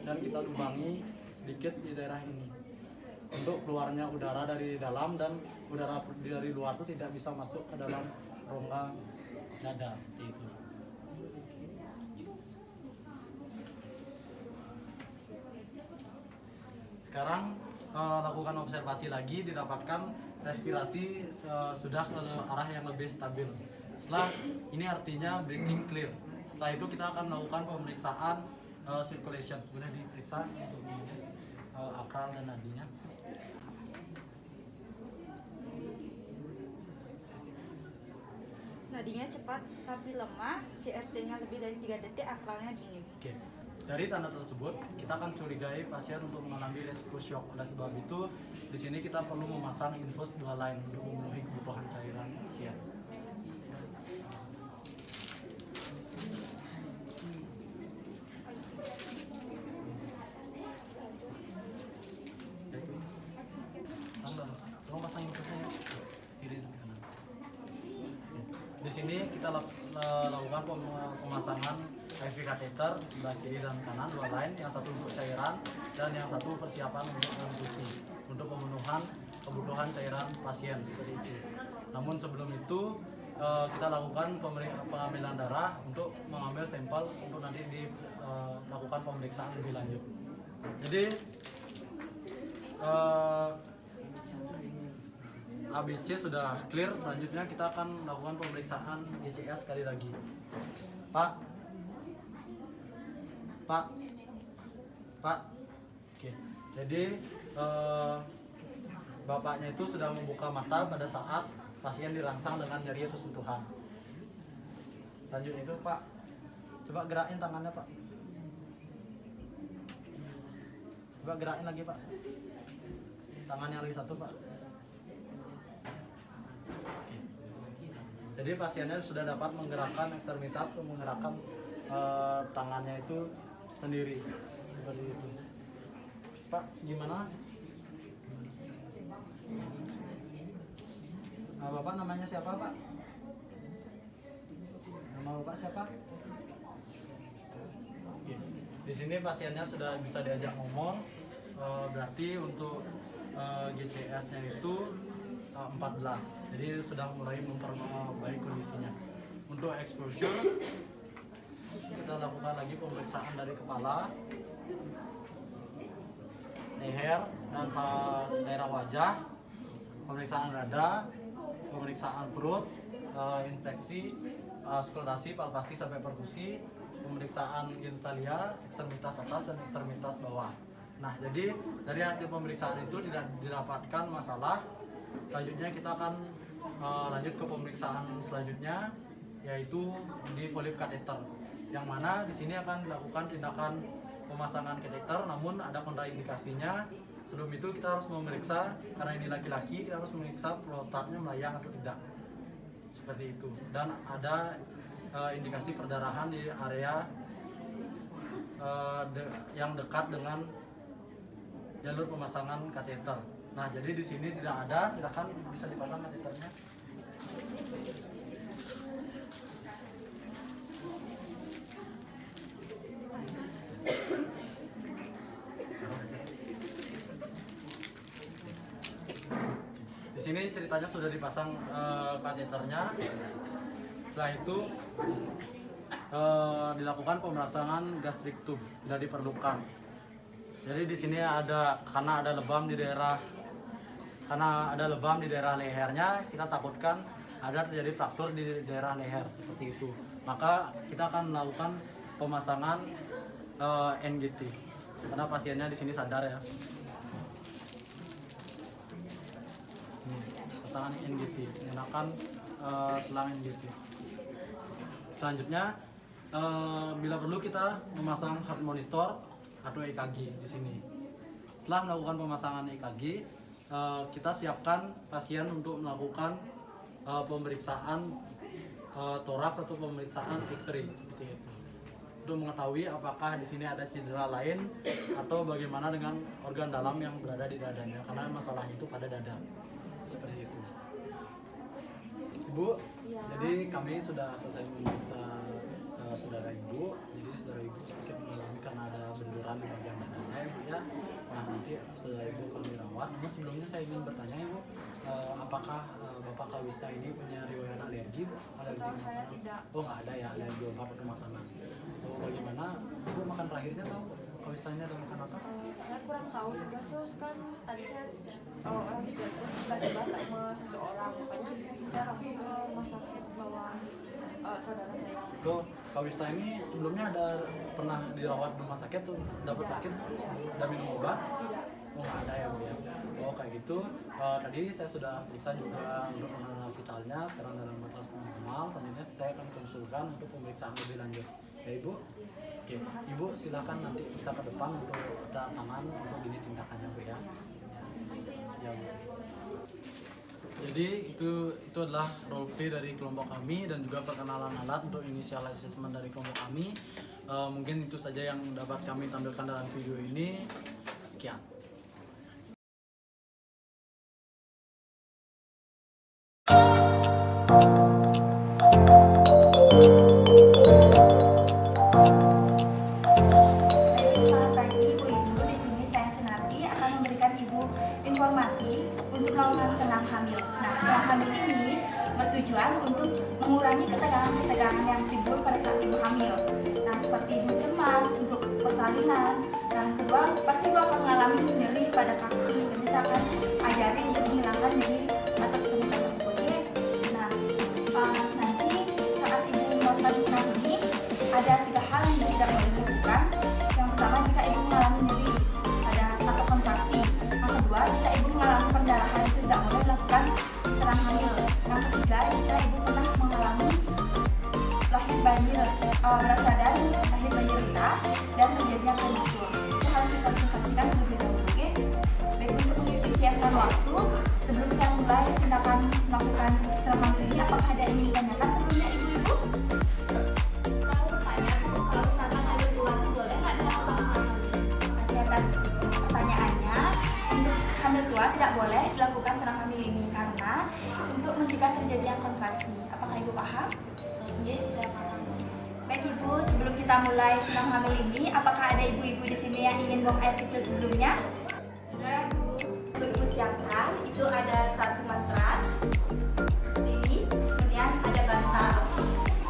B: dan kita lubangi sedikit di daerah ini untuk keluarnya udara dari dalam dan udara dari luar itu tidak bisa masuk ke dalam rongga dada seperti itu. Sekarang lakukan observasi lagi, didapatkan respirasi sudah ke arah yang lebih stabil. Setelah ini artinya breathing clear. Setelah itu kita akan melakukan pemeriksaan circulation. Boleh diperiksa untuk akral dan nadinya.
C: Nadinya cepat tapi lemah, CRT-nya lebih dari 3 detik, akralnya dingin.
B: Oke. Dari tanda tersebut, kita akan curigai pasien untuk mengalami resiko shock. Oleh sebab itu, di sini kita perlu memasang infus 2 line untuk memenuhi kebutuhan cairan pasien. Tolong pasang infusnya ya. Kiri dan kanan. Di sini kita lakukan pemasangan IV kateter sebelah kiri dan kanan, 2 line, yang satu untuk cairan dan yang satu persiapan untuk transfusi untuk pemenuhan kebutuhan cairan pasien seperti itu. Namun sebelum itu kita lakukan pengambilan darah untuk mengambil sampel untuk nanti dilakukan pemeriksaan lebih lanjut. Jadi ABC sudah clear, selanjutnya kita akan melakukan pemeriksaan GCS sekali lagi. Pak, oke. Jadi bapaknya itu sudah membuka mata pada saat pasien dirangsang dengan nyeri atau sentuhan. Lanjut itu Pak, coba gerakin tangannya Pak. Coba gerakin lagi Pak. Tangannya lagi satu Pak. Jadi pasiennya sudah dapat menggerakkan ekstremitas atau menggerakkan tangannya itu sendiri seperti itu. Pak, gimana? Bapak namanya siapa Pak? Nama Bapak siapa? Oke. Di sini pasiennya sudah bisa diajak ngomong, berarti untuk GCS-nya itu 14. Jadi sudah mulai memperbaiki kondisinya. Untuk exposure kita lakukan lagi pemeriksaan dari kepala, leher dan daerah wajah, pemeriksaan dada, pemeriksaan perut, infeksi, auskultasi, palpasi sampai perkusi, pemeriksaan genitalia, ekstremitas atas dan ekstremitas bawah. Nah, jadi dari hasil pemeriksaan itu tidak didapatkan masalah. Selanjutnya kita akan lanjut ke pemeriksaan selanjutnya, yaitu di polip kateter, yang mana di sini akan dilakukan tindakan pemasangan kateter, namun ada kontraindikasinya. Sebelum itu kita harus memeriksa, karena ini laki-laki, kita harus memeriksa prostatnya melayang atau tidak, seperti itu. Dan ada indikasi perdarahan di area yang dekat dengan jalur pemasangan kateter. Nah, jadi di sini tidak ada, silakan bisa dipasang kateternya. Di sini ceritanya sudah dipasang kateternya. Setelah itu dilakukan pemasangan gastric tube, tidak diperlukan. Jadi di sini karena ada lebam di daerah lehernya, kita takutkan ada terjadi fraktur di daerah leher seperti itu. Maka kita akan melakukan pemasangan NGT karena pasiennya di sini sadar ya. Pasangan NGT menggunakan selang NGT. Selanjutnya bila perlu kita memasang heart monitor atau EKG di sini. Setelah melakukan pemasangan EKG, kita siapkan pasien untuk melakukan pemeriksaan toraks atau pemeriksaan X-ray seperti itu. Untuk mengetahui apakah di sini ada cedera lain atau bagaimana dengan organ dalam yang berada di dadanya, karena masalahnya itu pada dada. Seperti itu. Ibu, jadi kami sudah selesai memeriksa saudara ibu. Jadi saudara ibu sedikit mengalami karena ada benturan di bagian dadanya, ibu ya. Nah, nanti saudara ibu akan dirawat. Namun sebelumnya saya ingin bertanya ibu, apakah Bapak Kawista ini punya riwayat alergi?
C: Saya tidak.
B: Oh, nggak ada ya alergi obat atau makanan. Oh, bagaimana ibu makan terakhirnya tahu Kawista ini ada makan apa?
C: Saya kurang tahu juga, terus kan tadi saya orang ditelepon tiba-tiba sama seseorang, makanya saya langsung ke rumah sakit bawa saudara saya.
B: Oh, Kawista ini sebelumnya ada pernah dirawat di rumah sakit tuh dapat sakit dan minum obat?
C: Tidak.
B: Oh, nggak ada ya bu ya. Oh, kayak gitu. Tadi saya sudah periksa juga untuk penanganan vitalnya, sekarang dalam batas normal. Selanjutnya saya akan konsulkan untuk pemeriksaan lebih lanjut. Ya ibu. Oke, ibu silakan nanti bisa ke depan untuk ada tangan untuk gini tindakannya bu ya. Ya, Bu. Jadi itu adalah role play dari kelompok kami dan juga perkenalan alat untuk initial assessment dari kelompok kami. Mungkin itu saja yang dapat kami tampilkan dalam video ini. Sekian.
E: Selamat pagi Ibu-Ibu, di sini saya Sunarti akan memberikan Ibu informasi untuk melakukan senam hamil. Nah, senam hamil ini bertujuan untuk mengurangi ketegangan-ketegangan yang timbul pada saat Ibu hamil. Nah, seperti Ibu cemas untuk persalinan. Nah, kedua, pasti Ibu akan mengalami nyeri pada kaki. Jadi saya akan ajari untuk menghilangkan nyeri atau kesemutan tersebut. Nah, nanti saat Ibu melakukan senam ini ada 3 hal yang tidak boleh dilakukan. Yang pertama, jika Ibu mengalami nyeri pada atau kontraksi. Yang kedua, jika Ibu mengalami perdarahan, itu tidak boleh dilakukan senam hamil. Yang ketiga, jika Ibu pernah mengalami lahir bayi berat badan, lahir bayi rendah, dan terjadinya prematur, itu harus dikonsultasikan terlebih dahulu. Oke? Baik, untuk mengefisienkan waktu, sebelum saya mulai tindakan melakukan senam hamil ini, apakah ada yang ingin ditanyakan sebelumnya Ibu-Ibu?
C: Saya bertanya Bu, kalau misalkan ada bulan boleh nggak dilakukan senam hamil?
E: Terima kasih atas pertanyaannya. Untuk hamil tua tidak boleh dilakukan senam hamil ini karena untuk mencegah terjadinya kontraksi. Apakah Ibu paham?
C: Jadi saya paham.
E: Baik Ibu, sebelum kita mulai senam hamil ini, apakah ada ibu-ibu di sini yang ingin buang air kecil sebelumnya?
C: Saya Bu.
E: Ibu siapkan, itu ada 1 matras, ini, kemudian ada bantal.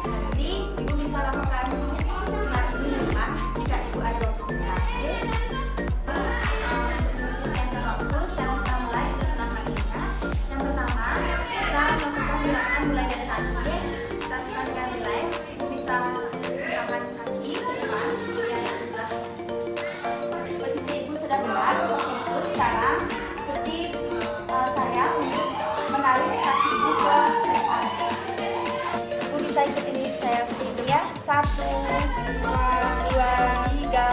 E: Nanti Ibu bisa lakukan senam ini di rumah jika Ibu ada waktu singkat. Mengefisienkan waktu, sekarang kita mulai untuk senam hamilnya. Yang pertama, kita melakukan gerakan mulai dari kaki. Kita dengan relax, Ibu bisa mengangkat kaki ke depan, kemudian sebelah. Posisi Ibu sudah benar, seperti itu. Sekarang ikuti saya untuk menarik kaki Ibu ke depan. Ibu bisa ikuti saya seperti ya. 1, 2, 3,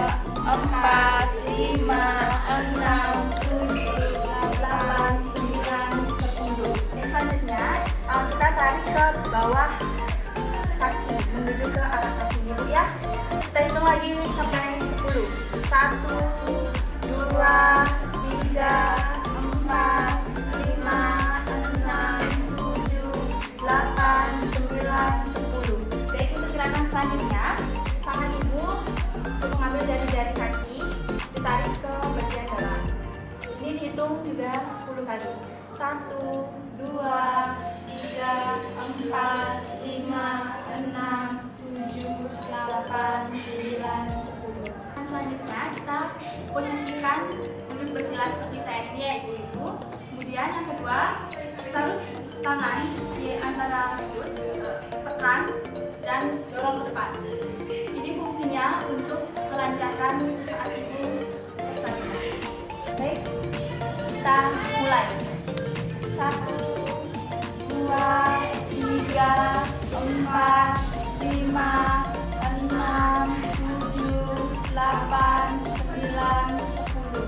E: 4, 5, 6, 7, 8, 9, 10. Selanjutnya kita tarik ke bawah kaki menuju ke arah kaki Ibu ya. Kita hitung lagi sampai 10. 1, 2, 3, 4, 5, 6, 7, 8, 9, 10. Baik, untuk gerakan selanjutnya, tangan Ibu untuk mengambil dari jari kaki, ditarik ke bagian dalam. Ini dihitung juga 10 kali. 1, 2, 3, 4, 5, 6, 7, 8, 9, 10. Dan selanjutnya kita posisikan duduk bersila seperti saya ini ya Ibu-Ibu. Kemudian yang kedua, taruh tangan di antara lutut, tekan dan dorong ke depan. Ini fungsinya untuk lancarkan saat ibu bersandar. Baik, kita mulai. 1, 2, 3, 4, 5, 6, 7, 8, 9, 10.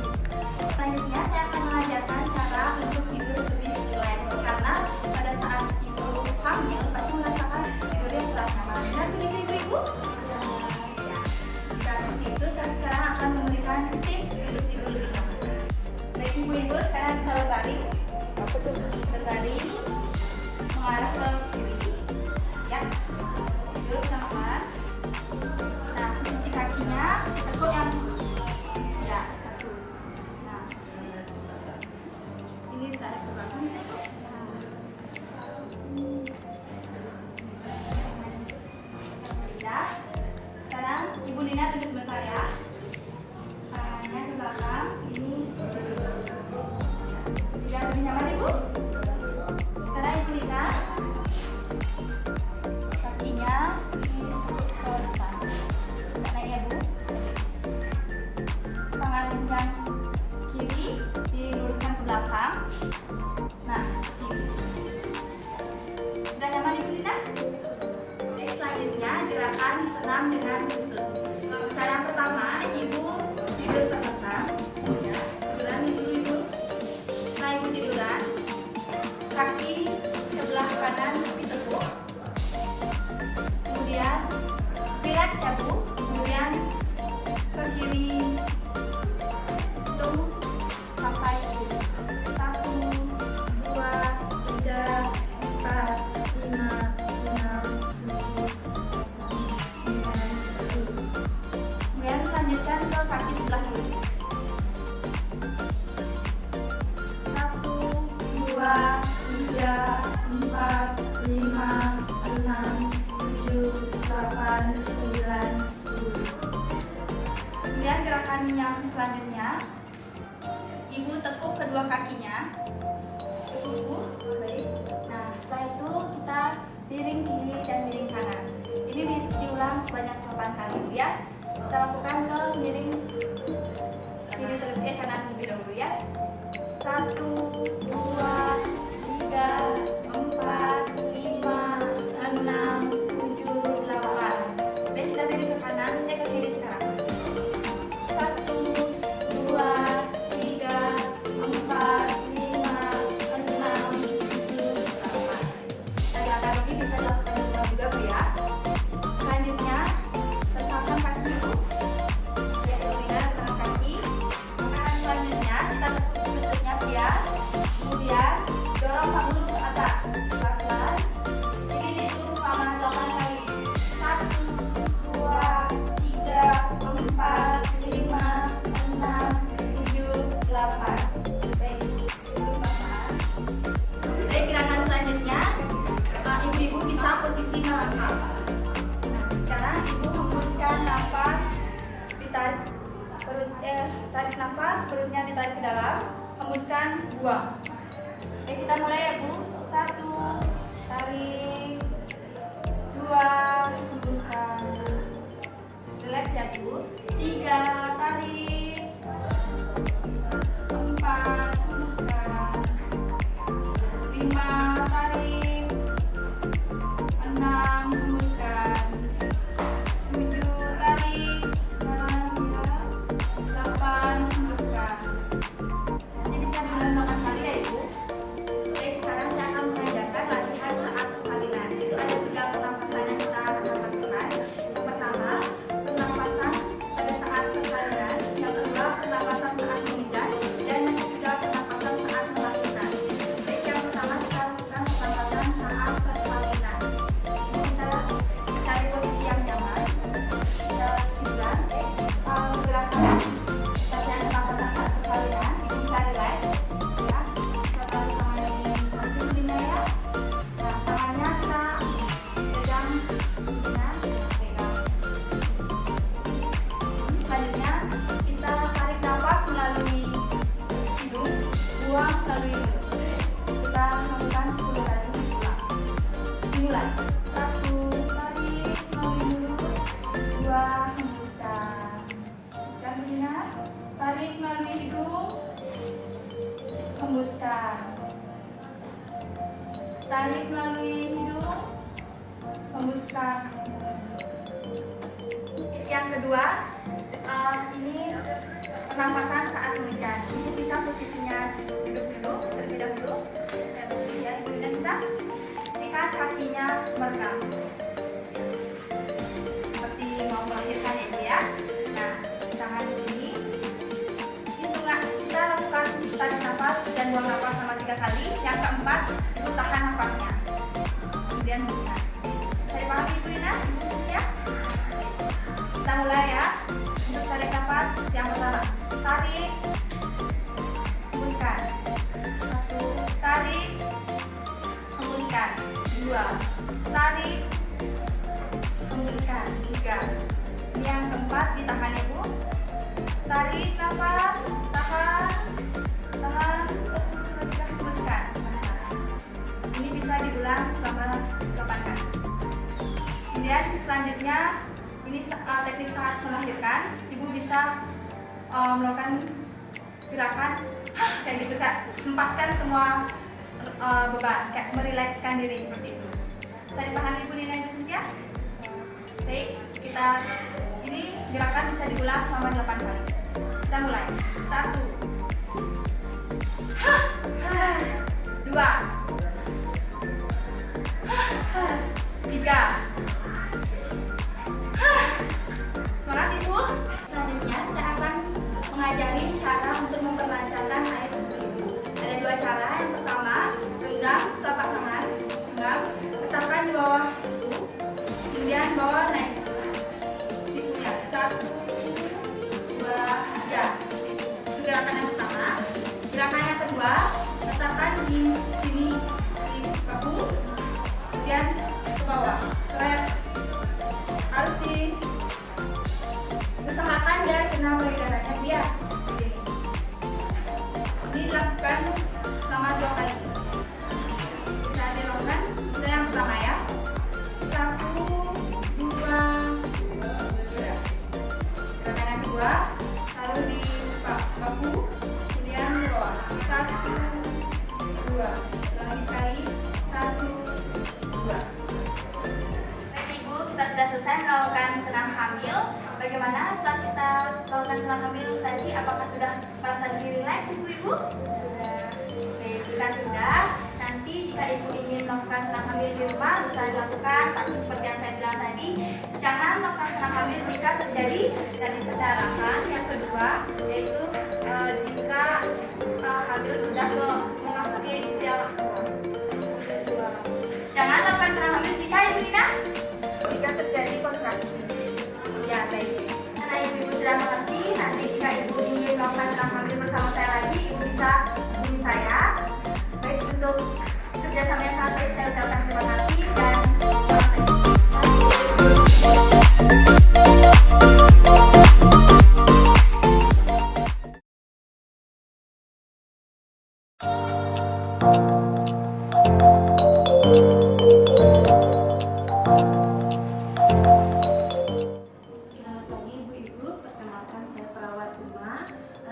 E: Selanjutnya saya akan mengajarkan cara untuk tidur lebih rileks, karena pada saat ibu hamil pasti merasakan tidur yang kurang nyaman. Benar begitu ibu-ibu? Ya. Jika seperti itu, saya sekarang akan memberikan tips untuk tidur lebih nyaman. Baik ibu-ibu, sekarang bisa berbaring. Berbaring mengarah ke kiri. Ya. Tidur sama. Nah, posisi kakinya tekuk yang ya, satu. Nah, ini tarik ke belakang bisa ibu. Nah, sekarang ibu Nina tunggu sebentar ya. Tangannya ke belakang. Ini sudah lebih nyaman ibu. Sekarang ibu Nina kakinya ditekuk ke depan. Naik ya bu. Tangan yang kiri diluruskan ke belakang. Nah, sini. Sudah nyaman ibu Nina? Oke, selanjutnya gerakan senam dengan lutut. Cara pertama, ibu tidur terlentang. Ya, tiduran ibu. Setelah ibu tiduran, kaki sebelah kanan ditekuk. Kemudian relax ya bu. Kemudian ke kiri. Hitung sampai 1, 2, 3, 4, 5, 6, 7, 8, 9, 10. Kemudian lanjutkan ke kaki sebelah kiri. 1, 2, 3, 4, 5, 6, 7, 8, 9, 10. Kemudian gerakan yang selanjutnya, ibu tekuk kedua kakinya. Tekuk, baik. Nah, setelah itu kita miring kiri dan miring kanan. Ini diulang sebanyak 8 kali ya. Kita lakukan ke miring kiri terlebih kanan terlebih dahulu ya. 1, 2, 3, 4, 5, 6, 7, 8. Baik, kita miring ke kanan, ke kiri sekarang. 1, 2, 3, 4, 5, 6, 7, 8. Nah, gerakan ini bisa dilakukan di rumah juga bu ya. Selanjutnya, tentangkan kaki ibu. Ya, Lina, tentangkan kaki. Gerakan selanjutnya, kita tekuk lututnya biar. Kemudian dorong panggul ke atas. Pelan-pelan. Ini disuruh selama 8 kali. 1, 2, 3, 4, 5, 6, 7, 8. Baik, duduk Bapak. Baik, gerakan selanjutnya, ibu-ibu bisa posisi melangkah. Nah, sekarang ibu hembuskan nafas, ditarik tarik nafas, perutnya ditarik ke dalam, hembuskan, buang. Baik, kita mulai ya bu. 1, tarik. 2, hembuskan. Relax ya bu. 3, tarik. 4, hembuskan. 5, tarik. 6, hembuskan. 7, tarik. Kanan ya. 8, hembuskan. Nanti bisa diulang 8 kali ya ibu. Baik, sekarang saya akan mengajarkan latihan saat persalinan. Itu ada 3 pernapasan yang kita akan lakukan. Yang pertama, pernapasan pada saat persalinan. Yang kedua, pernapasan saat memijat. Dan yang ketiga, pernapasan saat melahirkan. Baik, yang pertama kita lakukan pernapasan saat persalinan. Ibu bisa cari posisi yang nyaman. Bisa tiduran. Gerakan latihan pernapasan saat persalinan. Ibu bisa relax. Ya, setelah tangannya ini satu Bina ya. Nah, tangannya kita pegang, Bina, pegang. Selanjutnya kita tarik nafas melalui hidung, buang melalui mulut. Kita lakukan 10 kali ulang. Dimulai. 1, tarik melalui mulut. 2, hembuskan. Tarik melalui hidung, hembuskan. Yang kedua, ini pernapasan saat mengejar. Ibu bisa posisinya duduk dulu, terlebih dahulu. Saya beri ya, Ibu Lina bisa. Sikat kakinya meregang. Seperti mau melahirkan ya, Ibu ya. Nah, tangan ini. Hitunglah, kita lakukan tarik nafas dan buang nafas selama 3 kali. Yang keempat, Ibu tahan nafasnya. Kemudian buka. Saya pahami Ibu Lina, Ibu ya. Kita mulai ya. Untuk tarik nafas yang pertama, tarik, hembuskan. 1, tarik, hembuskan. 2, tarik, hembuskan. 3. Ini yang keempat, ditahan Ibu. Tarik nafas, tahan, hembuskan. Ini bisa diulang selama 8 kali. Kemudian selanjutnya, ini teknik saat melahirkan. Ibu bisa melakukan gerakan kayak gitu, Kak, hempaskan semua beban, kayak merilekskan diri seperti itu. Bisa dipahami Ibu Lina Ibu Cynthia? Baik, kita ini gerakan bisa diulang selama 8 kali. Kita mulai. 1, 2, 3. Semangat Ibu. Selanjutnya saya akan mengajari cara untuk memperlancarkan air susu Ibu. Ada 2 cara. Yang pertama, genggam telapak tangan, genggam, letakkan di bawah susu, kemudian bawa naik sikunya. 1, 2, 3. Itu gerakan yang pertama. Gerakan yang kedua, letakkan di sini di bahu, kemudian ke bawah. Harus diusahakan dan kena payudaranya biar begini. Ini dilakukan selama 2 kali. Bisa dilakukan. Itu yang pertama ya. 1, 2, 3. Gerakan yang kedua, taruh di bahu, kemudian di bawah. 1, 2. Lagi sekali. 1, 2. Kita sudah selesai melakukan senam hamil. Bagaimana setelah kita melakukan senam hamil tadi? Apakah sudah merasa lebih rileks Ibu-Ibu? Sudah. Oke, jika sudah, nanti jika Ibu ingin melakukan senam hamil di rumah bisa dilakukan, tapi seperti yang saya bilang tadi, jangan melakukan senam hamil jika terjadi dari perdarahan. Yang kedua, yaitu jika hamil sudah memasuki usia jangan lakukan senam hamil jika Ibu Lina jika terjadi kontraksi. Ya baik. Karena Ibu sudah mengerti, nanti jika Ibu ingin melakukan senam hamil bersama saya lagi, Ibu bisa hubungi saya. Baik, untuk kerjasama yang sangat baik saya ucapkan terima kasih dan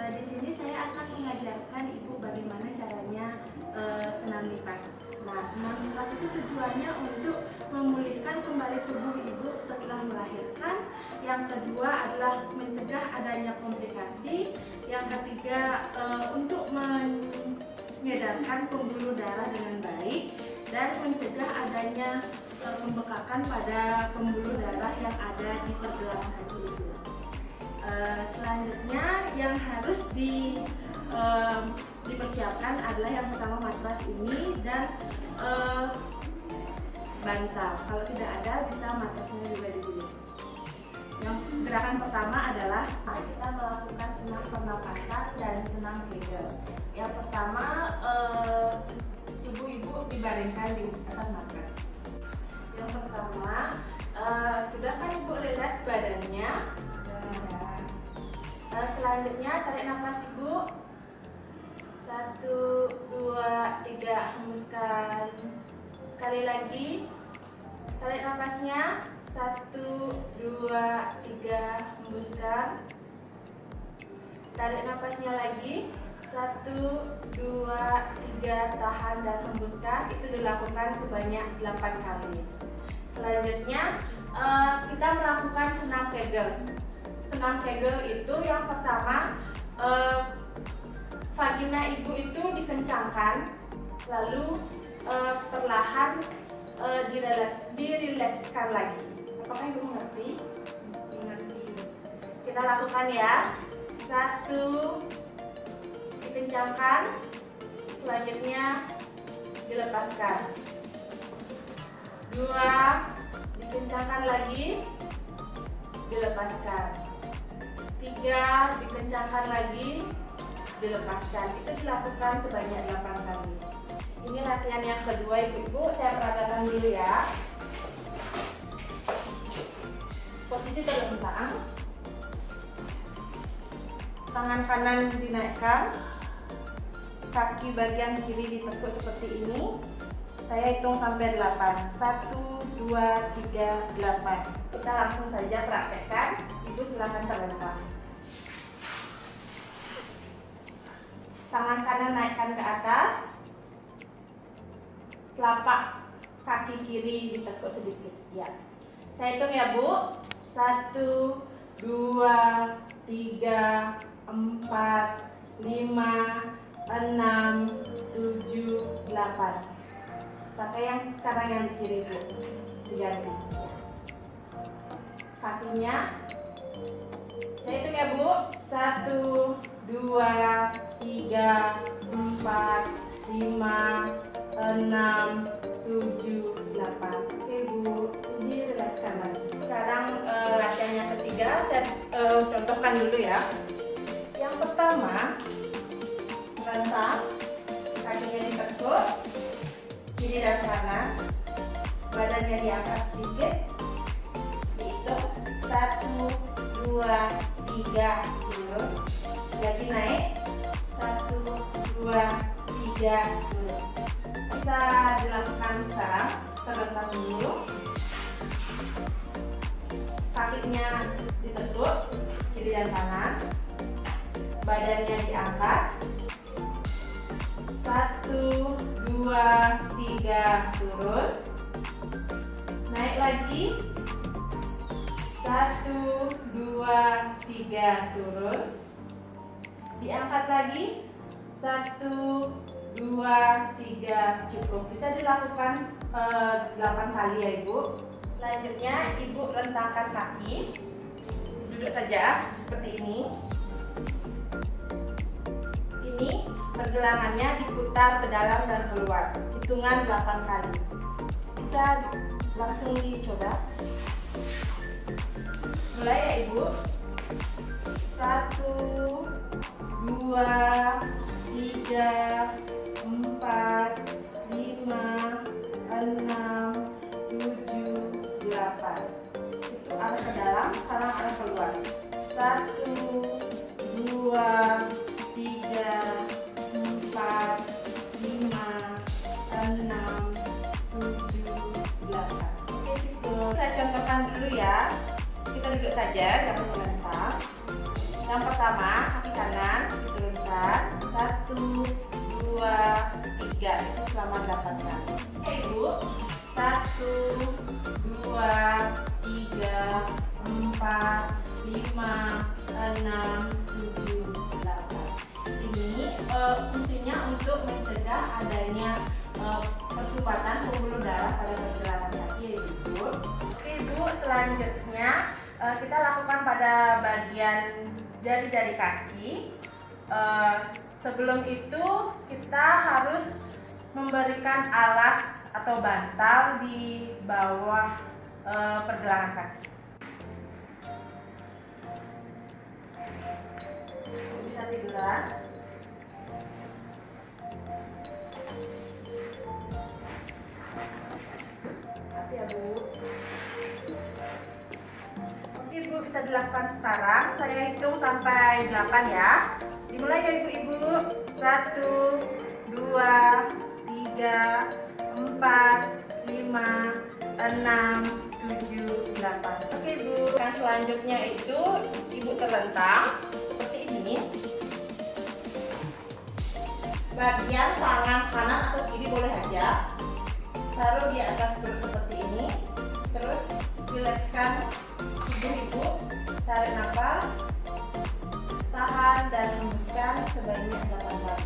F: di sini saya akan mengajarkan Ibu bagaimana caranya senam nifas. Nah, senam nifas itu tujuannya untuk memulihkan kembali tubuh Ibu setelah melahirkan. Yang kedua adalah mencegah adanya komplikasi. Yang ketiga untuk mengedarkan pembuluh darah dengan baik dan mencegah adanya pembekakan pada pembuluh darah yang ada di pergelangan kaki Ibu. Selanjutnya yang harus dipersiapkan adalah yang pertama matras ini dan bantal. Kalau tidak ada bisa matrasnya juga dibeli. Yang gerakan pertama adalah kita melakukan senam pernapasan dan senam Kegel. Yang pertama tubuh Ibu dibaringkan di atas matras. Yang pertama sudah kan Ibu rileks badannya. Selanjutnya tarik nafas Ibu. 1, 2, 3, hembuskan. Sekali lagi tarik nafasnya. 1, 2, 3, hembuskan. Tarik nafasnya lagi. 1, 2, 3, tahan dan hembuskan. Itu dilakukan sebanyak 8 kali. Selanjutnya kita melakukan senam Kegel. Senam Kegel itu yang pertama, vagina ibu itu dikencangkan, lalu perlahan dirilekskan lagi. Apakah ibu mengerti?
C: Mengerti.
F: Kita lakukan ya. 1, dikencangkan, selanjutnya dilepaskan. 2, dikencangkan lagi, dilepaskan. 3, dikencangkan lagi, dilepaskan. Itu dilakukan sebanyak 8 kali. Ini latihan yang kedua ibu-ibu, saya peragakan dulu ya. Posisi terlentang, tangan kanan dinaikkan, kaki bagian kiri ditekuk seperti ini. Saya hitung sampai 8. 1, 2, 3, 8. Kita langsung saja praktekkan. Ibu silakan terlentang. Tangan kanan naikkan ke atas, telapak kaki kiri ditekuk sedikit. Ya. Saya hitung ya Bu. 1, 2, 3, 4, 5, 6, 7, 8. Pakai yang sekarang yang di kiri Bu. Diganti. Kakinya. Saya hitung ya Bu. 1, 2, 3, 4, 5, 6, 7, 8. Oke Bu, ini rilekskan lagi. Sekarang latihan yang ketiga, saya contohkan dulu ya. Yang pertama, rentang, kakinya ditekuk, kiri dan kanan, badannya diangkat sedikit, dihitung 1, 2, 3, turun, lagi naik, 1, 2, 3, turun. Bisa dilakukan sekarang, terlentang dulu, kakinya ditekuk, kiri dan kanan, badannya diangkat, 1, 2, 3, turun, naik lagi, 1, 2, 3, turun, diangkat lagi, 1, 2, 3, cukup. Bisa dilakukan 8 kali ya Ibu. Selanjutnya Ibu rentangkan kaki, duduk saja seperti ini. Ini pergelangannya diputar ke dalam dan keluar, hitungan 8 kali. Bisa langsung dicoba. Mulai ya Ibu. 1, 2, 3, 4, 5, 6, 7, 8. Itu arah ke dalam, sekarang arah keluar. 1, 2, 3, 4, 5, 6, 7, 8. Oke cukup. Saya contohkan dulu ya. Kita duduk saja, jangan melentang. Yang pertama, kaki kanan diturunkan. 1, 2, 3. Itu selama 8 kali. Oke Ibu. 1, 2, 3, 4, 5, 6, 7, 8. Ini fungsinya untuk mencegah adanya percepatan pembuluh darah pada pergelangan kaki ya Ibu. Oke Ibu, selanjutnya kita lakukan pada bagian jari-jari kaki. Sebelum itu kita harus memberikan alas atau bantal di bawah pergelangan kaki. Bisa tiduran. Hati ya Bu. Oke Bu, bisa dilakukan sekarang. Saya hitung sampai 8 ya. Dimulai ya Ibu-ibu. 1, 2, 3, 4, 5, 6, 7, 8. Oke Bu. Yang selanjutnya itu Ibu terlentang seperti ini.
G: bagian tangan kanan atau kiri boleh aja, taruh di atas perut seperti ini, terus rilekskan tubuh ibu, tarik nafas, tahan dan hembuskan sebanyak 8 kali.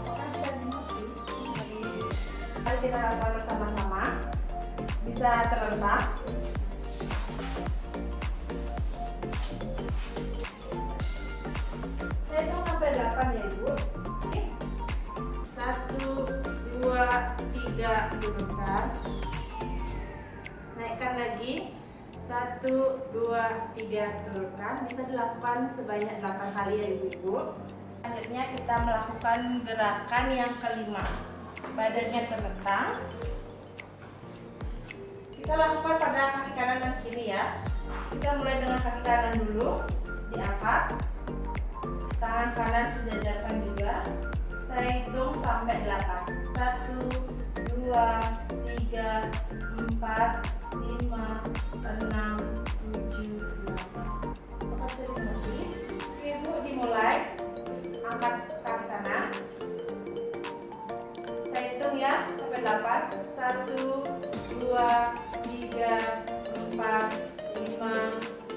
G: Apakah bisa dimengerti? Mari kita lakukan bersama-sama. Bisa terlentang. Saya hitung sampai 8 ya ibu. 1, 2, 3 turunkan. Naikkan lagi. 1, 2, 3 turunkan. Bisa dilakukan sebanyak 8 kali ya ibu-ibu. Selanjutnya kita melakukan gerakan yang kelima. Badannya terlentang. Kita lakukan pada kaki kanan dan kiri ya. Kita mulai dengan kaki kanan dulu. Diangkat. Tangan kanan sejajarkan juga. Saya hitung sampai 8. 1, 2, 3, 4, 5, 6, 7, 8. Apakah bisa dimengerti? Ibu dimulai. Angkat kaki kanan. Saya hitung ya sampai 8. 1, 2, 3, 4, 5,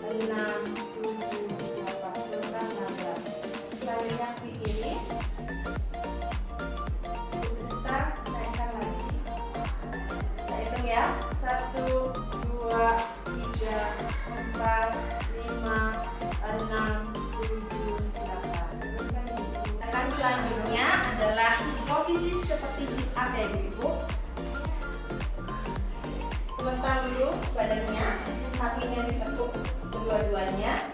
G: 6, 7, 8. Turunkan 16. Selanjutnya kaki kiri. Naikkan lagi. Saya hitung ya. 1, 2, 3, 4, 5, 6, 7, 8. Gerakan selanjutnya adalah posisi seperti sit up ya ibu. Lentang dulu badannya, kakinya ditekuk kedua-duanya,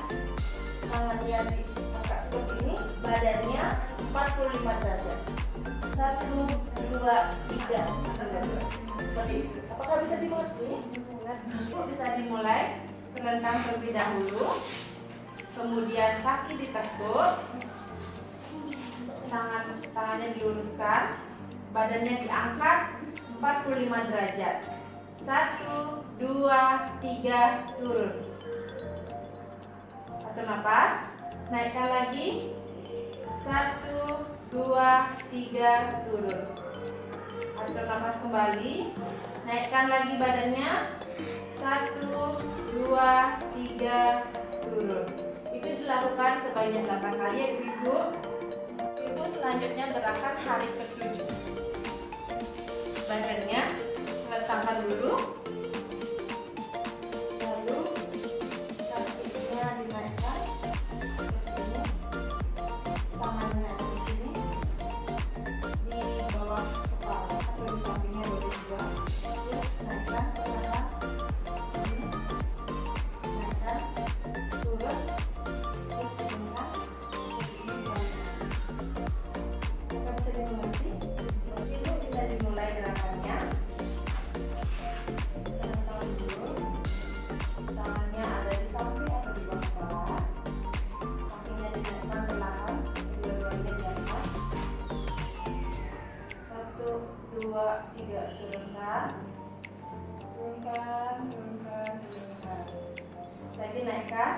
G: tangannya diangkat seperti ini, badannya 45 derajat. 1, 2, 3 seperti itu. Apakah bisa dimengerti? Bisa dimulai terlentang terlebih dahulu, kemudian kaki ditekuk, tangannya diluruskan, badannya diangkat 45 derajat. 1, 2, 3 turun. Atur nafas, naikkan lagi. 1, 2, 3 turun. Atur nafas kembali. Naikkan lagi badannya. 1, 2, 3 turun. Itu dilakukan sebanyak 8 kali ya ibu-ibu. Itu selanjutnya gerakan hari ke-7. Badannya letakkan dulu. Lalu kakinya dinaikkan. Tangannya ada di sini. Di bawah kepala atau di sampingnya boleh juga. Terus naikkan ke belakang. Naikkan. Terus turunkan. Apakah bisa dimengerti? Ibu bisa dimulai gerakannya. Tangan dulu. Tangannya ada di samping atau di bawah kepala. Kakinya dinaikkan perlahan, dua-duanya di atas. 1, 2, 3 turunkan. Turunkan, turunkan, turunkan. Lagi naikkan.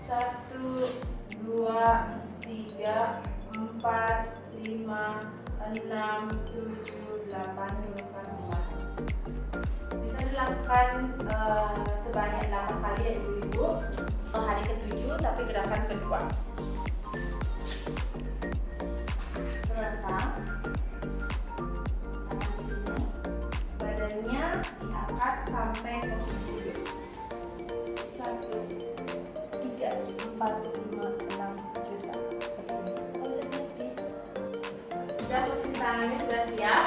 G: 1, 2, 3, 4, 5, 6, 7, 8. Turunkan kembali. Bisa dilakukan sebanyak 8 kali ya ibu-ibu. Hari ke-7 tapi gerakan kedua. Terlentang. Tangan di sini. Badannya diangkat sampai posisi duduk. 1, 3, 4, 5, 6, 7, 8. Seperti ini. Kalau bisa dimengerti? Sudah, posisi tangannya sudah siap.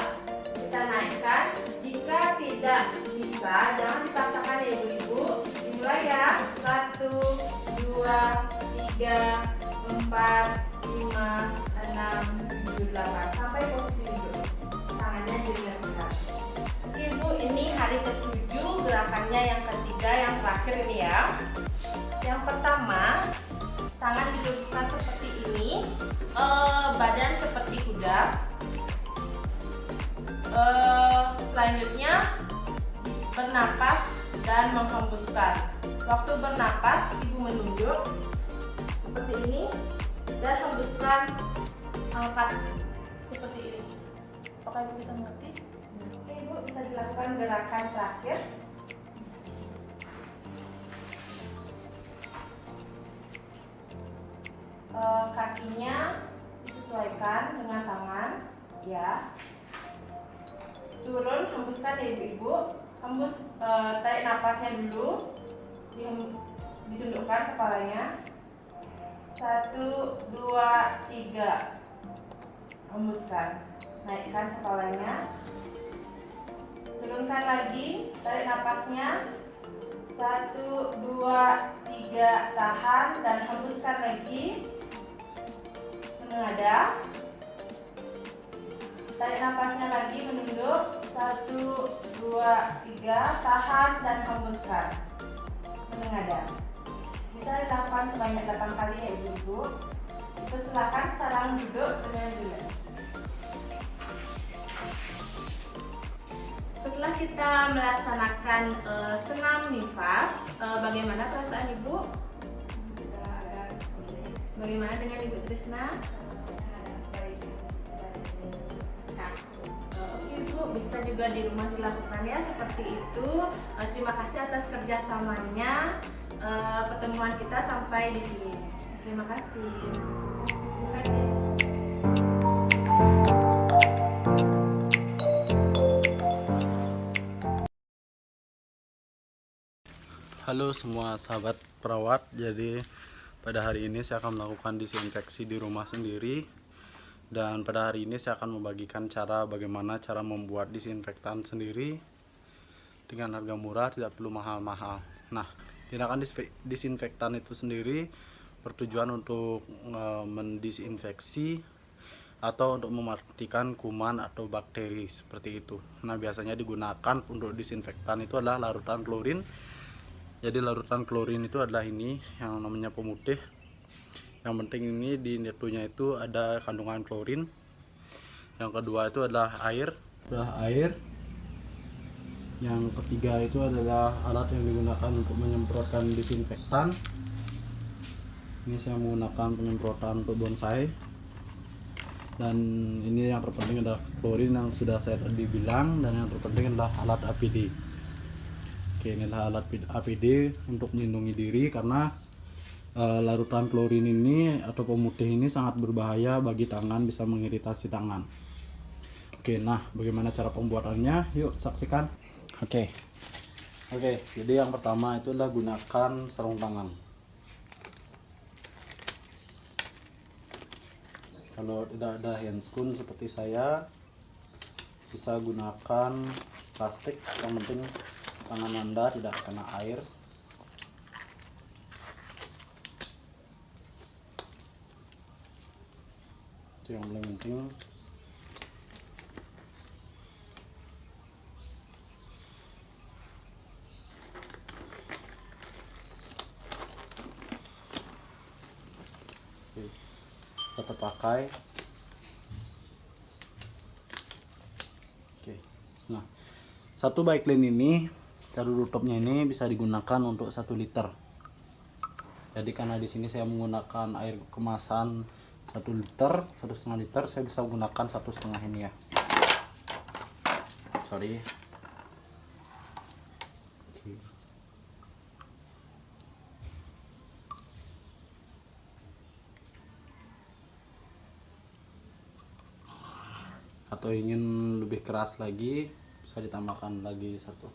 G: Kita naikkan. Jika tidak bisa, jangan dipaksakan ya ibu-ibu. Dimulai ya. 1, 2, 3, 4, 5, 6, 7, 8. Sampai posisi duduk. Tangannya dirilekskan. Oke ibu, ini hari ke-7, gerakannya yang ketiga, yang terakhir ini ya. Yang pertama, tangan diluruskan seperti ini, badan seperti kuda. Selanjutnya bernapas dan menghembuskan. Waktu bernapas, ibu menunduk seperti ini dan hembuskan, angkat seperti ini.
F: Apakah Ibu bisa mengerti? Oke, Ibu bisa dilakukan gerakan terakhir. Kakinya disesuaikan dengan tangan, ya. Turun, hembuskan ya ibu-ibu. Hembus, tarik napasnya dulu. Ditundukkan kepalanya. 1, 2, 3. Hembuskan. Naikkan kepalanya. Turunkan lagi, tarik napasnya. 1, 2, 3, tahan dan hembuskan lagi. Menengadah. Tarik napasnya lagi, menunduk. 1, 2, 3, tahan dan hembuskan. Menengadah. Bisa dilakukan sebanyak 8 kali ya ibu-ibu. Silakan sekarang duduk dengan rileks. Setelah kita melaksanakan senam nifas, bagaimana perasaan ibu? Bagaimana dengan Ibu Trisna? Nah, oke Ibu, bisa juga di rumah dilakukan ya seperti itu. Terima kasih atas kerjasamanya. Pertemuan kita sampai di sini. Terima kasih. Terima kasih.
B: Halo semua sahabat perawat, jadi pada hari ini saya akan melakukan disinfeksi di rumah sendiri. Dan pada hari ini saya akan membagikan bagaimana cara membuat disinfektan sendiri dengan harga murah, tidak perlu mahal-mahal. Nah, tindakan disinfektan itu sendiri bertujuan untuk mendisinfeksi atau untuk mematikan kuman atau bakteri seperti itu. Nah, biasanya digunakan untuk disinfektan itu adalah larutan klorin. Jadi larutan klorin itu adalah ini yang namanya pemutih. Yang penting ini di netunya itu ada kandungan klorin. Yang kedua itu adalah air. Yang ketiga itu adalah alat yang digunakan untuk menyemprotkan disinfektan. Ini saya menggunakan penyemprotan untuk bonsai. Dan ini yang terpenting adalah klorin yang sudah saya tadi bilang, dan yang terpenting adalah alat APD. Oke, inilah alat APD untuk melindungi diri karena larutan klorin ini atau pemutih ini sangat berbahaya bagi tangan, bisa mengiritasi tangan. Oke, nah bagaimana cara pembuatannya? Yuk saksikan. Oke, jadi yang pertama itu adalah gunakan sarung tangan. Kalau tidak ada handscoon seperti saya, bisa gunakan plastik, yang penting tangan Anda tidak kena air. Itu yang paling penting. Oke, kita terpakai. Oke, nah satu baiklin ini, cara tutupnya ini bisa digunakan untuk 1 liter. Jadi karena di sini saya menggunakan air kemasan 1 liter, 1,5 liter, saya bisa menggunakan 1,5 ini ya. Sorry. Oke. Atau ingin lebih keras lagi, bisa ditambahkan lagi 1.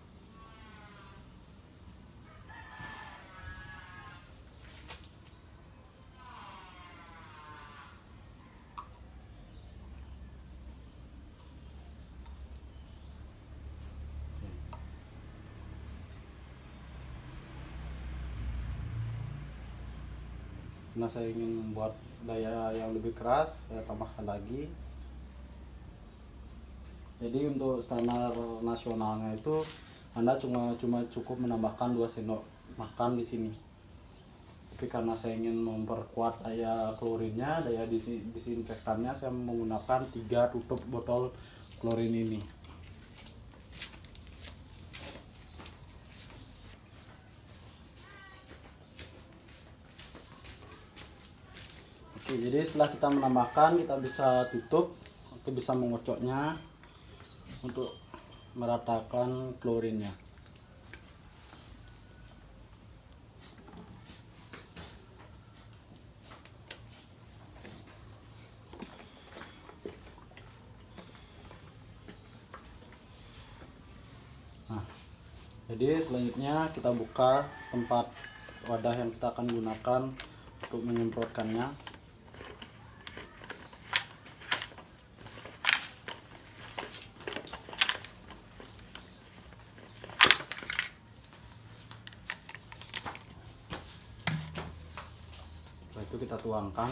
B: Karena saya ingin membuat daya yang lebih keras, saya tambahkan lagi. Jadi untuk standar nasionalnya itu Anda cuma cukup menambahkan 2 sendok makan di sini. Tapi karena saya ingin memperkuat daya klorinnya, daya disinfektannya, saya menggunakan 3 tutup botol klorin ini. Oke, jadi setelah kita menambahkan, kita bisa tutup atau bisa mengocoknya. untuk meratakan klorinnya. Nah, jadi selanjutnya kita buka tempat wadah yang kita akan gunakan untuk menyemprotkannya. Setelah itu kita tuangkan.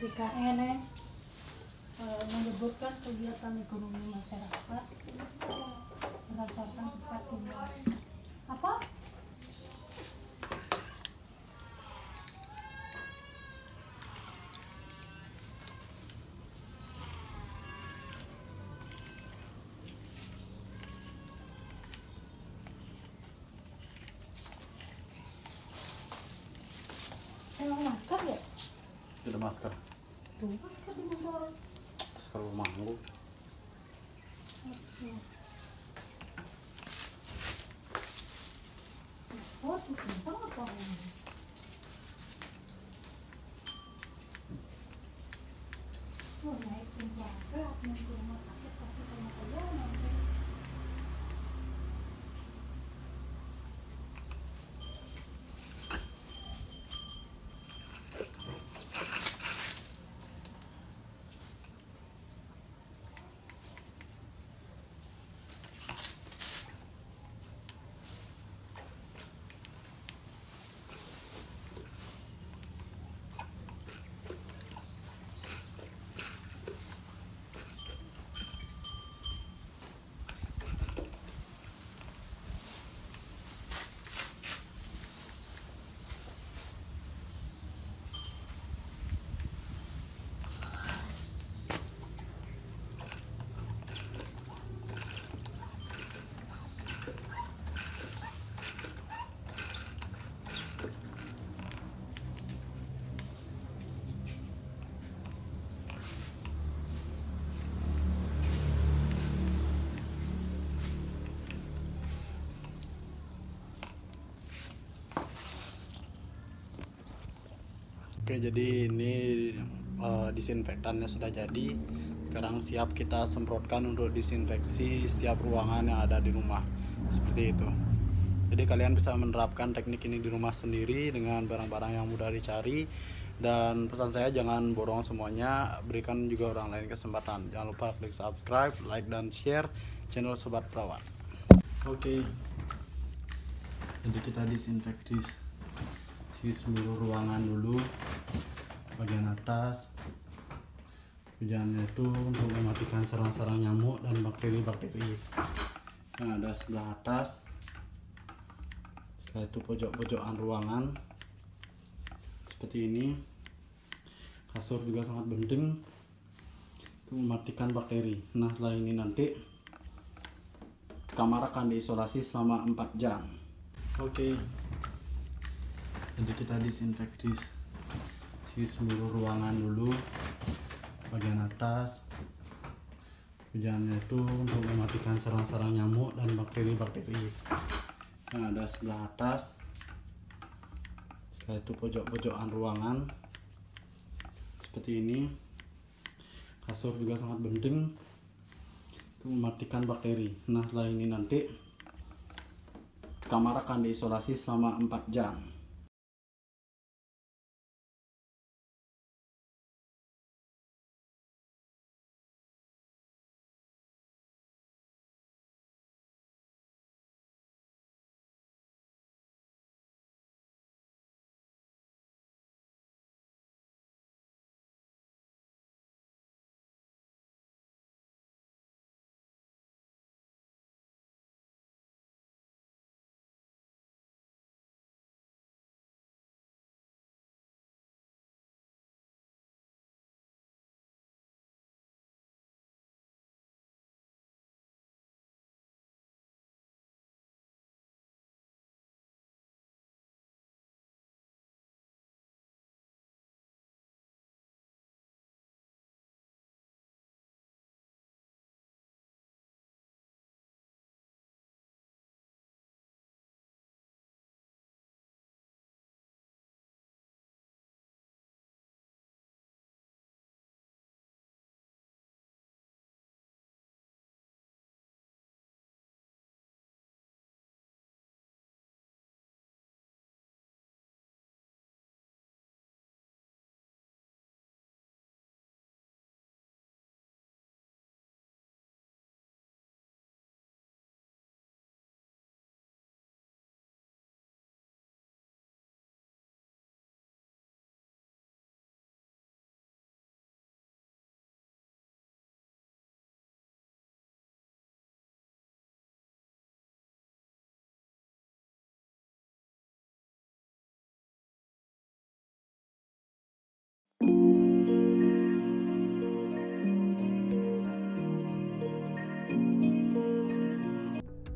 H: BKN menyebutkan kegiatan ekonomi masyarakat berdasarkan tempat tinggal. Apa? Emang masker ya?
B: Tidak masker.
H: Tuh masker di motor.
B: Masker manggu.
H: Oh, tuh kentang apa ini? Oh, naik senjata, mau ke rumah sakit pasti kena aja nanti.
B: Oke, jadi ini disinfektannya sudah jadi. Sekarang siap kita semprotkan untuk disinfeksi setiap ruangan yang ada di rumah. Seperti itu. Jadi kalian bisa menerapkan teknik ini di rumah sendiri dengan barang-barang yang mudah dicari. Dan pesan saya, jangan borong semuanya, berikan juga orang lain kesempatan. Jangan lupa klik subscribe, like, dan share channel Sobat Perawat. Oke, jadi kita disinfeksi seluruh ruangan dulu, bagian atas. Tujuannya itu untuk mematikan sarang-sarang nyamuk dan bakteri-bakteri yang ada sebelah atas. Setelah itu pojok-pojokan ruangan seperti ini. Kasur juga sangat penting untuk mematikan bakteri. Nah, setelah ini nanti kamar akan diisolasi selama 4 jam. Oke, jadi kita disinfeksi seluruh ruangan dulu, bagian atas. Tujuannya itu untuk mematikan sarang-sarang nyamuk dan bakteri-bakteri yang ada sebelah atas. Setelah itu pojok-pojokan ruangan seperti ini. Kasur juga sangat penting untuk mematikan bakteri. Nah, setelah ini nanti kamar akan diisolasi selama 4 jam.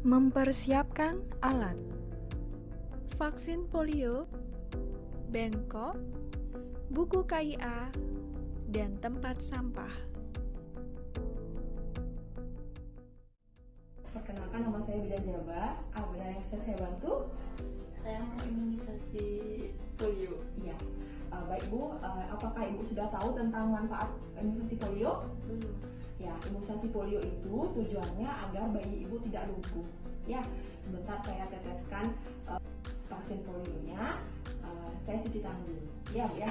I: Mempersiapkan alat vaksin polio, bengkok, buku KIA, dan tempat sampah.
C: Perkenalkan, nama saya Bidan Jaba. Ada yang bisa saya bantu?
A: Saya mau imunisasi polio.
C: Iya. Baik Bu, apakah Ibu sudah tahu tentang manfaat imunisasi polio?
A: Belum.
C: Ya, imunisasi polio itu tujuannya agar bayi Ibu tidak lumpuh. Ya, sebentar saya teteskan vaksin polionya. Saya cuci tangan dulu. Ya, Bu ya.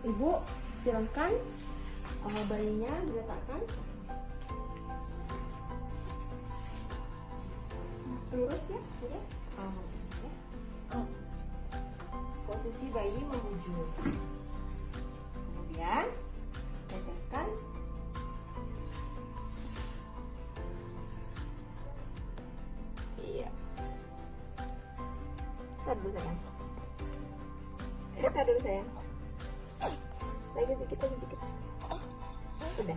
C: Ibu, silakan bayinya diletakkan. Lurus ya, ya. Posisi bayi membujur. Kemudian teteskan. Iya. Tar dulu sayang. Tar dulu sayang. Lagi sedikit. Sudah.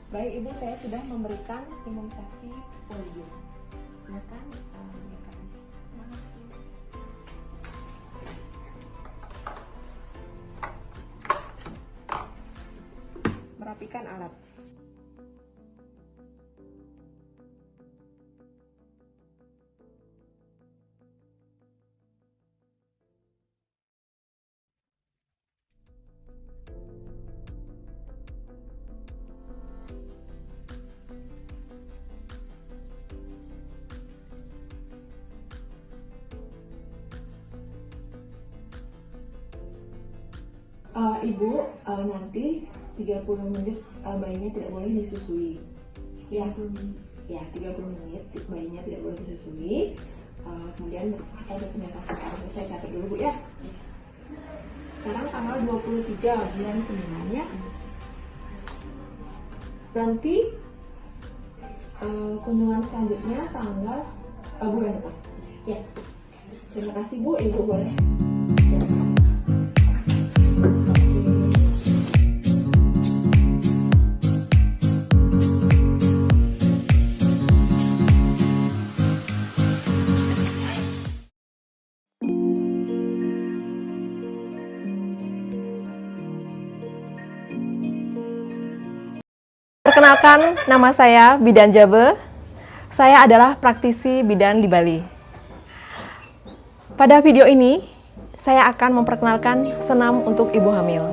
C: Baik Ibu, saya sudah memberikan imunisasi polio. Silakan menyiapkan. Terima kasih. Merapikan alat. Ibu, nanti 30 menit bayinya tidak boleh disusui. Ya, 30 menit bayinya tidak boleh disusui. Kemudian kita dokumentasikan. Saya catat dulu Bu ya. Sekarang tanggal 23 bulan 9 ya. Nanti kunjungan selanjutnya tanggal bulan depan. Ya. Terima kasih Bu, Ibu boleh.
J: Perkenalkan, nama saya Bidan Jabe. Saya adalah praktisi bidan di Bali. Pada video ini, saya akan memperkenalkan senam untuk ibu hamil.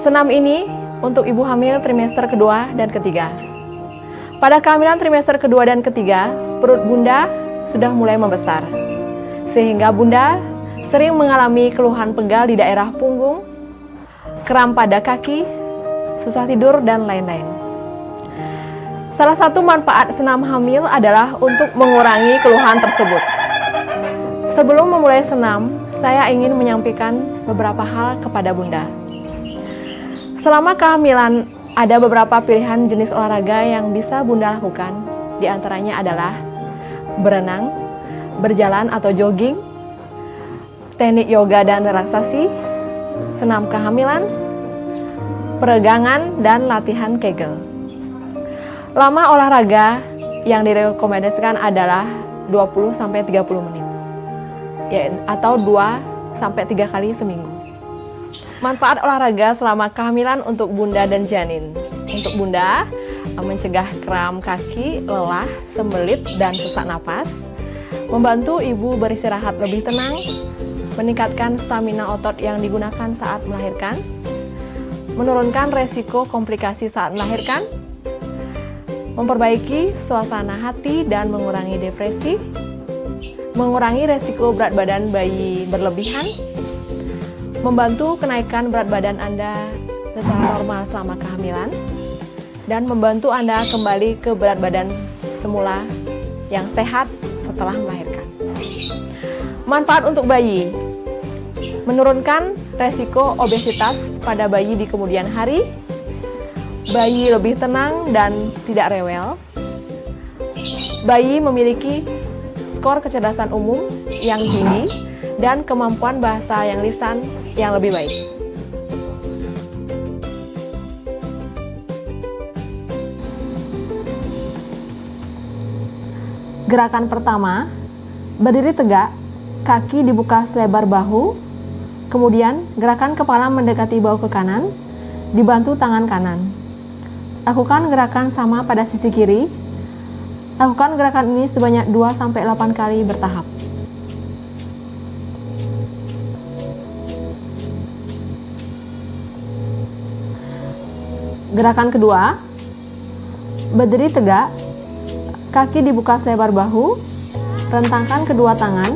J: Senam ini untuk ibu hamil trimester kedua dan ketiga. Pada kehamilan trimester kedua dan ketiga, perut bunda sudah mulai membesar, sehingga bunda sering mengalami keluhan pegal di daerah punggung, kram pada kaki, susah tidur, dan lain-lain. Salah satu manfaat senam hamil adalah untuk mengurangi keluhan tersebut. Sebelum memulai senam, saya ingin menyampaikan beberapa hal kepada Bunda. Selama kehamilan, ada beberapa pilihan jenis olahraga yang bisa Bunda lakukan. Di antaranya adalah berenang, berjalan atau jogging, teknik yoga dan relaksasi, senam kehamilan, peregangan, dan latihan Kegel. Lama olahraga yang direkomendasikan adalah 20-30 menit, atau 2-3 kali seminggu. Manfaat olahraga selama kehamilan untuk Bunda dan janin. Untuk Bunda, mencegah kram kaki, lelah, sembelit, dan sesak napas, membantu ibu beristirahat lebih tenang, meningkatkan stamina otot yang digunakan saat melahirkan, menurunkan resiko komplikasi saat melahirkan, memperbaiki suasana hati dan mengurangi depresi, mengurangi resiko berat badan bayi berlebihan, membantu kenaikan berat badan Anda secara normal selama kehamilan, dan membantu Anda kembali ke berat badan semula yang sehat setelah melahirkan. Manfaat untuk bayi: menurunkan resiko obesitas pada bayi di kemudian hari, bayi lebih tenang dan tidak rewel, bayi memiliki skor kecerdasan umum yang tinggi, dan kemampuan bahasa yang lisan yang lebih baik. Gerakan pertama, berdiri tegak, kaki dibuka selebar bahu, kemudian gerakan kepala mendekati bahu ke kanan, dibantu tangan kanan. Lakukan gerakan sama pada sisi kiri. Lakukan gerakan ini sebanyak 2-8 kali bertahap. Gerakan kedua, berdiri tegak, kaki dibuka selebar bahu, rentangkan kedua tangan,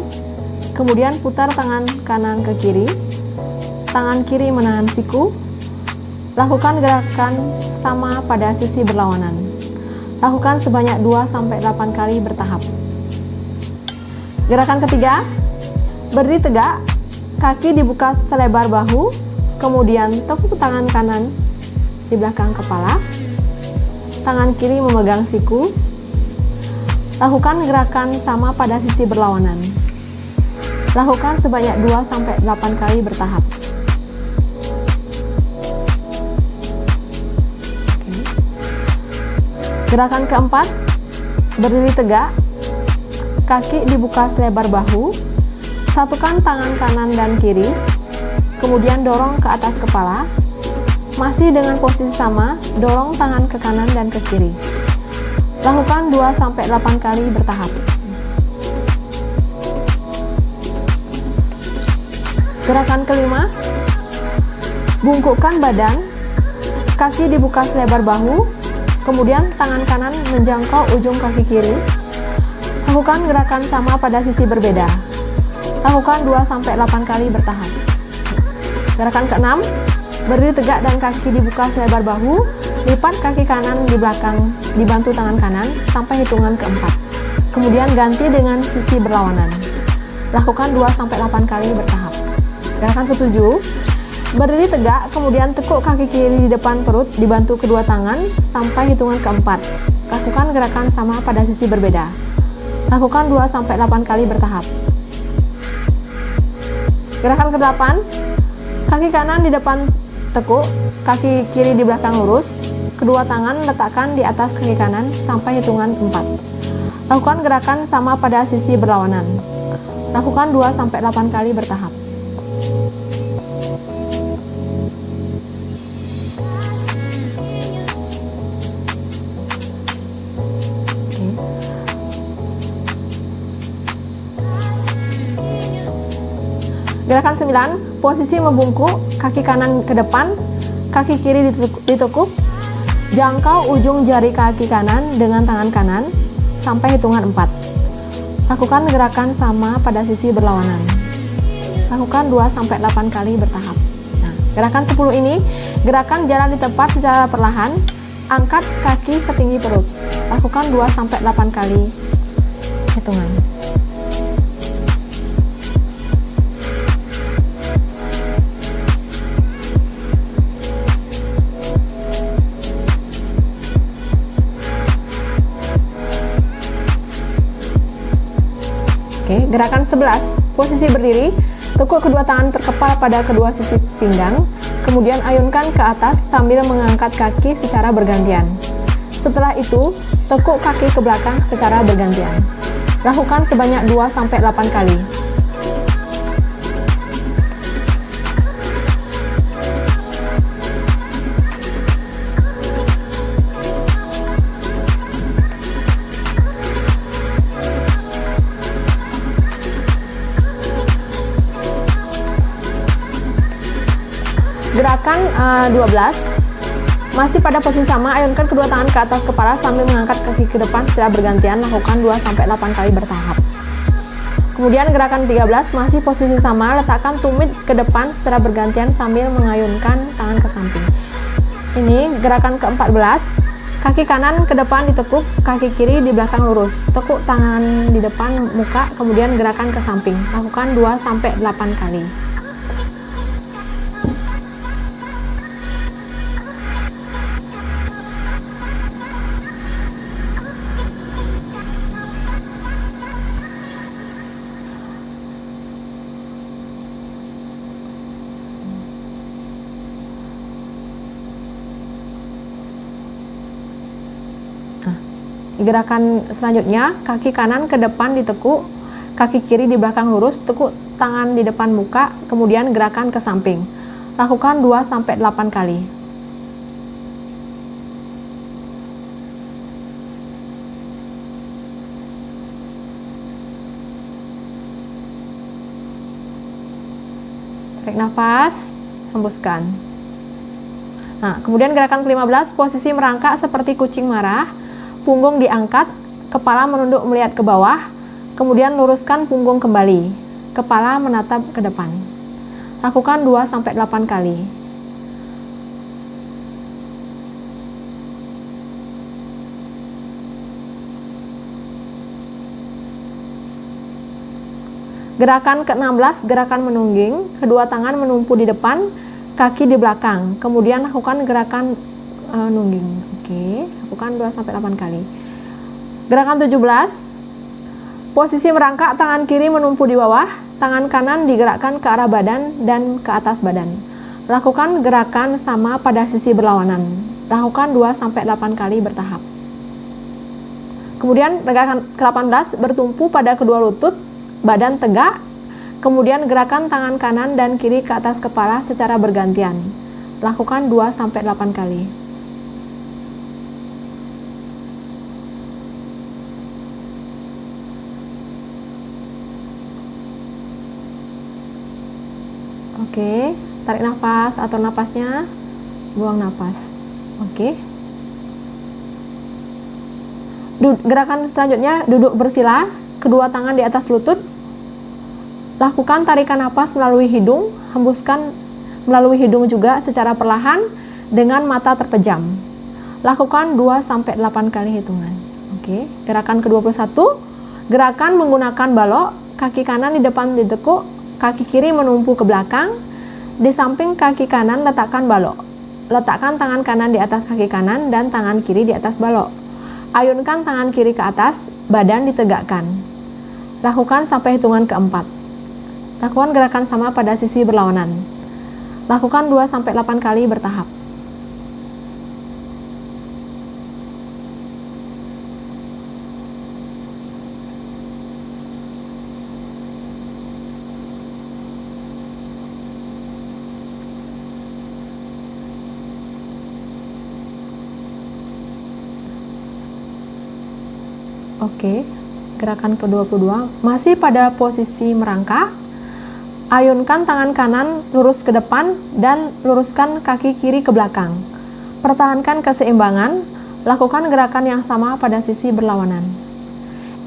J: kemudian putar tangan kanan ke kiri, tangan kiri menahan siku. Lakukan gerakan sama pada sisi berlawanan. Lakukan sebanyak 2-8 kali bertahap. Gerakan ketiga, berdiri tegak, kaki dibuka selebar bahu, kemudian tepuk tangan kanan di belakang kepala, tangan kiri memegang siku. Lakukan gerakan sama pada sisi berlawanan. Lakukan sebanyak 2-8 kali bertahap. Gerakan keempat, berdiri tegak, kaki dibuka selebar bahu, satukan tangan kanan dan kiri, kemudian dorong ke atas kepala. Masih dengan posisi sama, dorong tangan ke kanan dan ke kiri. Lakukan 2-8 kali bertahap. Gerakan kelima, bungkukkan badan, kaki dibuka selebar bahu, kemudian tangan kanan menjangkau ujung kaki kiri. Lakukan gerakan sama pada sisi berbeda. Lakukan 2-8 kali bertahap. Gerakan keenam, berdiri tegak dan kaki dibuka selebar bahu, lipat kaki kanan di belakang dibantu tangan kanan sampai hitungan keempat. Kemudian ganti dengan sisi berlawanan. Lakukan 2-8 kali bertahap. Gerakan ketujuh, berdiri tegak, kemudian tekuk kaki kiri di depan perut dibantu kedua tangan sampai hitungan keempat. Lakukan gerakan sama pada sisi berbeda. Lakukan 2-8 kali bertahap. Gerakan ke-8, kaki kanan di depan tekuk, kaki kiri di belakang lurus, kedua tangan letakkan di atas kaki kanan sampai hitungan 4. Lakukan gerakan sama pada sisi berlawanan. Lakukan 2-8 kali bertahap. Gerakan 9, posisi membungkuk, kaki kanan ke depan, kaki kiri ditekuk, jangkau ujung jari kaki kanan dengan tangan kanan sampai hitungan 4. Lakukan gerakan sama pada sisi berlawanan. Lakukan 2-8 kali bertahap. Nah, Gerakan 10 ini, gerakan jalan di tempat secara perlahan, angkat kaki setinggi perut. Lakukan 2-8 kali hitungan. Oke, gerakan 11, posisi berdiri, tekuk kedua tangan terkepal pada kedua sisi pinggang, kemudian ayunkan ke atas sambil mengangkat kaki secara bergantian. Setelah itu, tekuk kaki ke belakang secara bergantian. Lakukan sebanyak 2-8 kali. Gerakan 12, masih pada posisi sama, ayunkan kedua tangan ke atas kepala sambil mengangkat kaki ke depan secara bergantian, lakukan 2-8 kali bertahap. Kemudian gerakan 13, masih posisi sama, letakkan tumit ke depan secara bergantian sambil mengayunkan tangan ke samping. Ini gerakan ke-14, kaki kanan ke depan ditekuk, kaki kiri di belakang lurus, tekuk tangan di depan muka, kemudian gerakan ke samping, lakukan 2-8 kali. Gerakan selanjutnya, kaki kanan ke depan ditekuk, kaki kiri di belakang lurus, tekuk tangan di depan muka, kemudian gerakan ke samping. Lakukan 2-8 kali. Tarik nafas, hembuskan. Nah, kemudian gerakan ke-15, posisi merangkak seperti kucing marah. Punggung diangkat, kepala menunduk melihat ke bawah, kemudian luruskan punggung kembali, kepala menatap ke depan. Lakukan 2-8 kali. Gerakan ke-16, gerakan menungging, kedua tangan menumpu di depan, kaki di belakang, kemudian lakukan gerakan nungging. Oke, lakukan 2-8 kali. Gerakan 17, posisi merangkak, tangan kiri menumpu di bawah, tangan kanan digerakkan ke arah badan dan ke atas badan. Lakukan gerakan sama pada sisi berlawanan. Lakukan 2-8 kali bertahap. Kemudian gerakan ke-18, bertumpu pada kedua lutut, badan tegak, kemudian gerakan tangan kanan dan kiri ke atas kepala secara bergantian. Lakukan 2-8 kali. Oke, tarik nafas, atur nafasnya, buang nafas. Oke. Gerakan selanjutnya, duduk bersila, kedua tangan di atas lutut. Lakukan tarikan nafas melalui hidung, hembuskan melalui hidung juga secara perlahan dengan mata terpejam. Lakukan 2-8 kali hitungan. Oke, gerakan ke-21, gerakan menggunakan balok, kaki kanan di depan ditekuk, kaki kiri menumpu ke belakang, di samping kaki kanan letakkan balok. Letakkan tangan kanan di atas kaki kanan dan tangan kiri di atas balok. Ayunkan tangan kiri ke atas, badan ditegakkan. Lakukan sampai hitungan keempat. Lakukan gerakan sama pada sisi berlawanan. Lakukan 2-8 kali bertahap. Oke, gerakan ke-22 masih pada posisi merangkak. Ayunkan tangan kanan lurus ke depan dan luruskan kaki kiri ke belakang. Pertahankan keseimbangan, lakukan gerakan yang sama pada sisi berlawanan.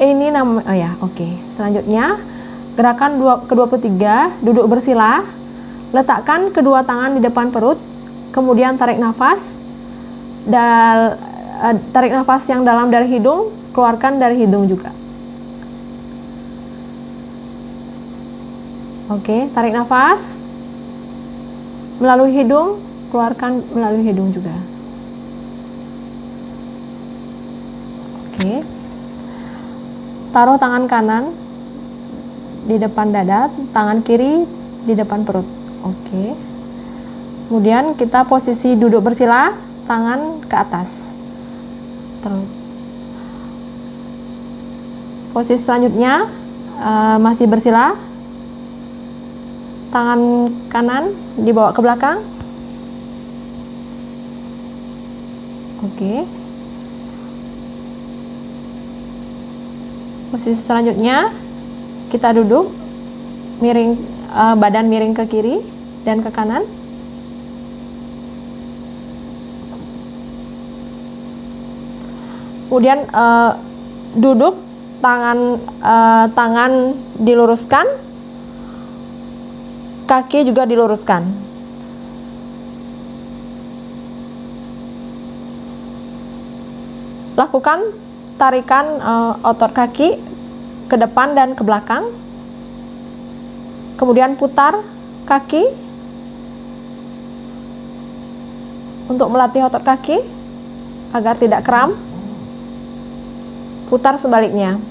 J: Ini selanjutnya gerakan ke-23, duduk bersila. letakkan kedua tangan di depan perut, kemudian tarik nafas, dan tarik nafas yang dalam dari hidung, keluarkan dari hidung juga. Oke, tarik nafas melalui hidung, keluarkan melalui hidung juga. Oke. Taruh tangan kanan di depan dada, tangan kiri di depan perut. Oke. Kemudian kita posisi duduk bersila, tangan ke atas. Terus. Posisi selanjutnya masih bersila. Tangan kanan dibawa ke belakang. Oke. Posisi selanjutnya kita duduk miring, badan miring ke kiri dan ke kanan. Kemudian duduk, tangan diluruskan, kaki juga diluruskan. Lakukan tarikan otot kaki ke depan dan ke belakang. Kemudian putar kaki untuk melatih otot kaki agar tidak kram. Putar sebaliknya.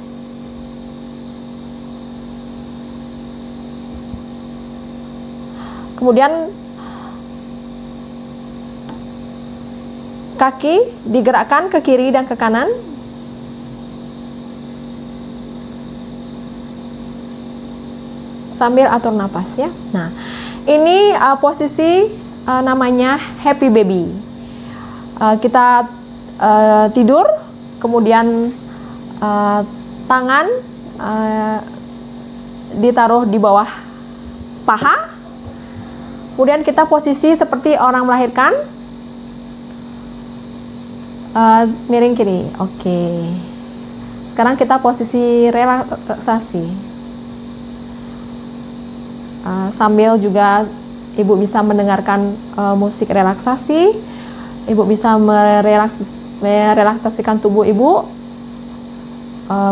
J: Kemudian kaki digerakkan ke kiri dan ke kanan. Sambil atur napas ya. Nah, ini posisi namanya happy baby. Kita tidur, kemudian tangan ditaruh di bawah paha. Kemudian kita posisi seperti orang melahirkan, miring kiri. Oke. Sekarang kita posisi relaksasi. Sambil juga ibu bisa mendengarkan musik relaksasi, ibu bisa merelaksasikan tubuh ibu,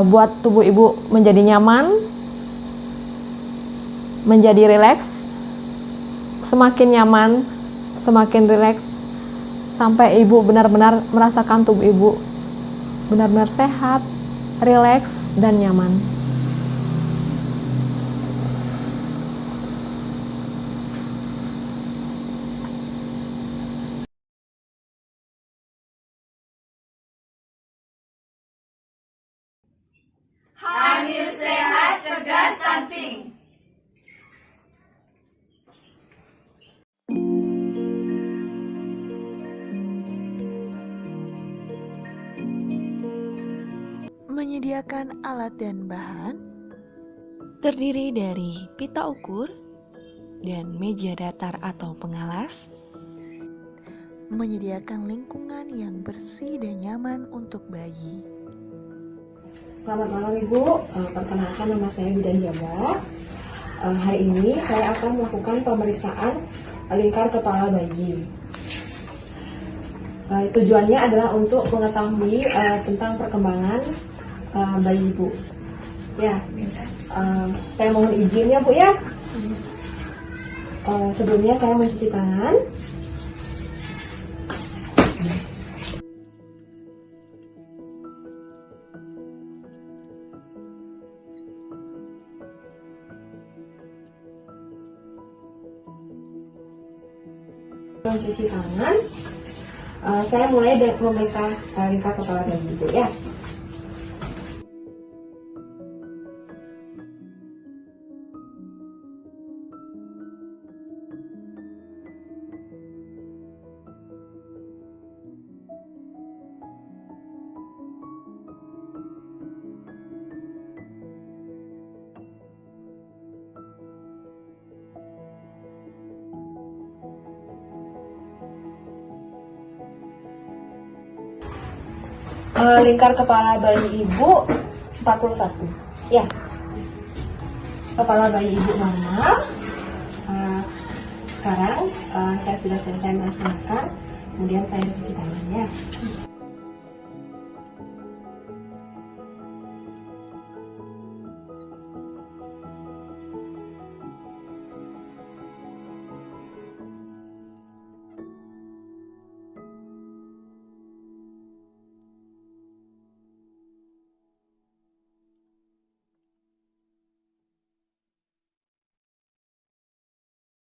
J: buat tubuh ibu menjadi nyaman, menjadi rileks. Semakin nyaman, semakin rileks, sampai ibu benar-benar merasakan tubuh ibu benar-benar sehat, rileks, dan nyaman.
G: Hamil sehat, cegah stunting.
I: Menyediakan alat dan bahan terdiri dari pita ukur dan meja datar atau pengalas. Menyediakan lingkungan yang bersih dan nyaman untuk bayi.
C: Selamat malam Ibu, perkenalkan nama saya Bidan Jaba. Hari ini saya akan melakukan pemeriksaan lingkar kepala bayi. Tujuannya adalah untuk mengetahui tentang perkembangan bayi Ibu. Ya, saya mohon izin ya Bu ya. Sebelumnya saya mencuci tangan. Mencuci tangan, saya mulai memeriksa lingkar kepala bayi Ibu ya. Lingkar kepala bayi Ibu 41 ya. Kepala bayi Ibu normal, sekarang saya sudah selesai melaksanakan, kemudian saya cuci tangan ya.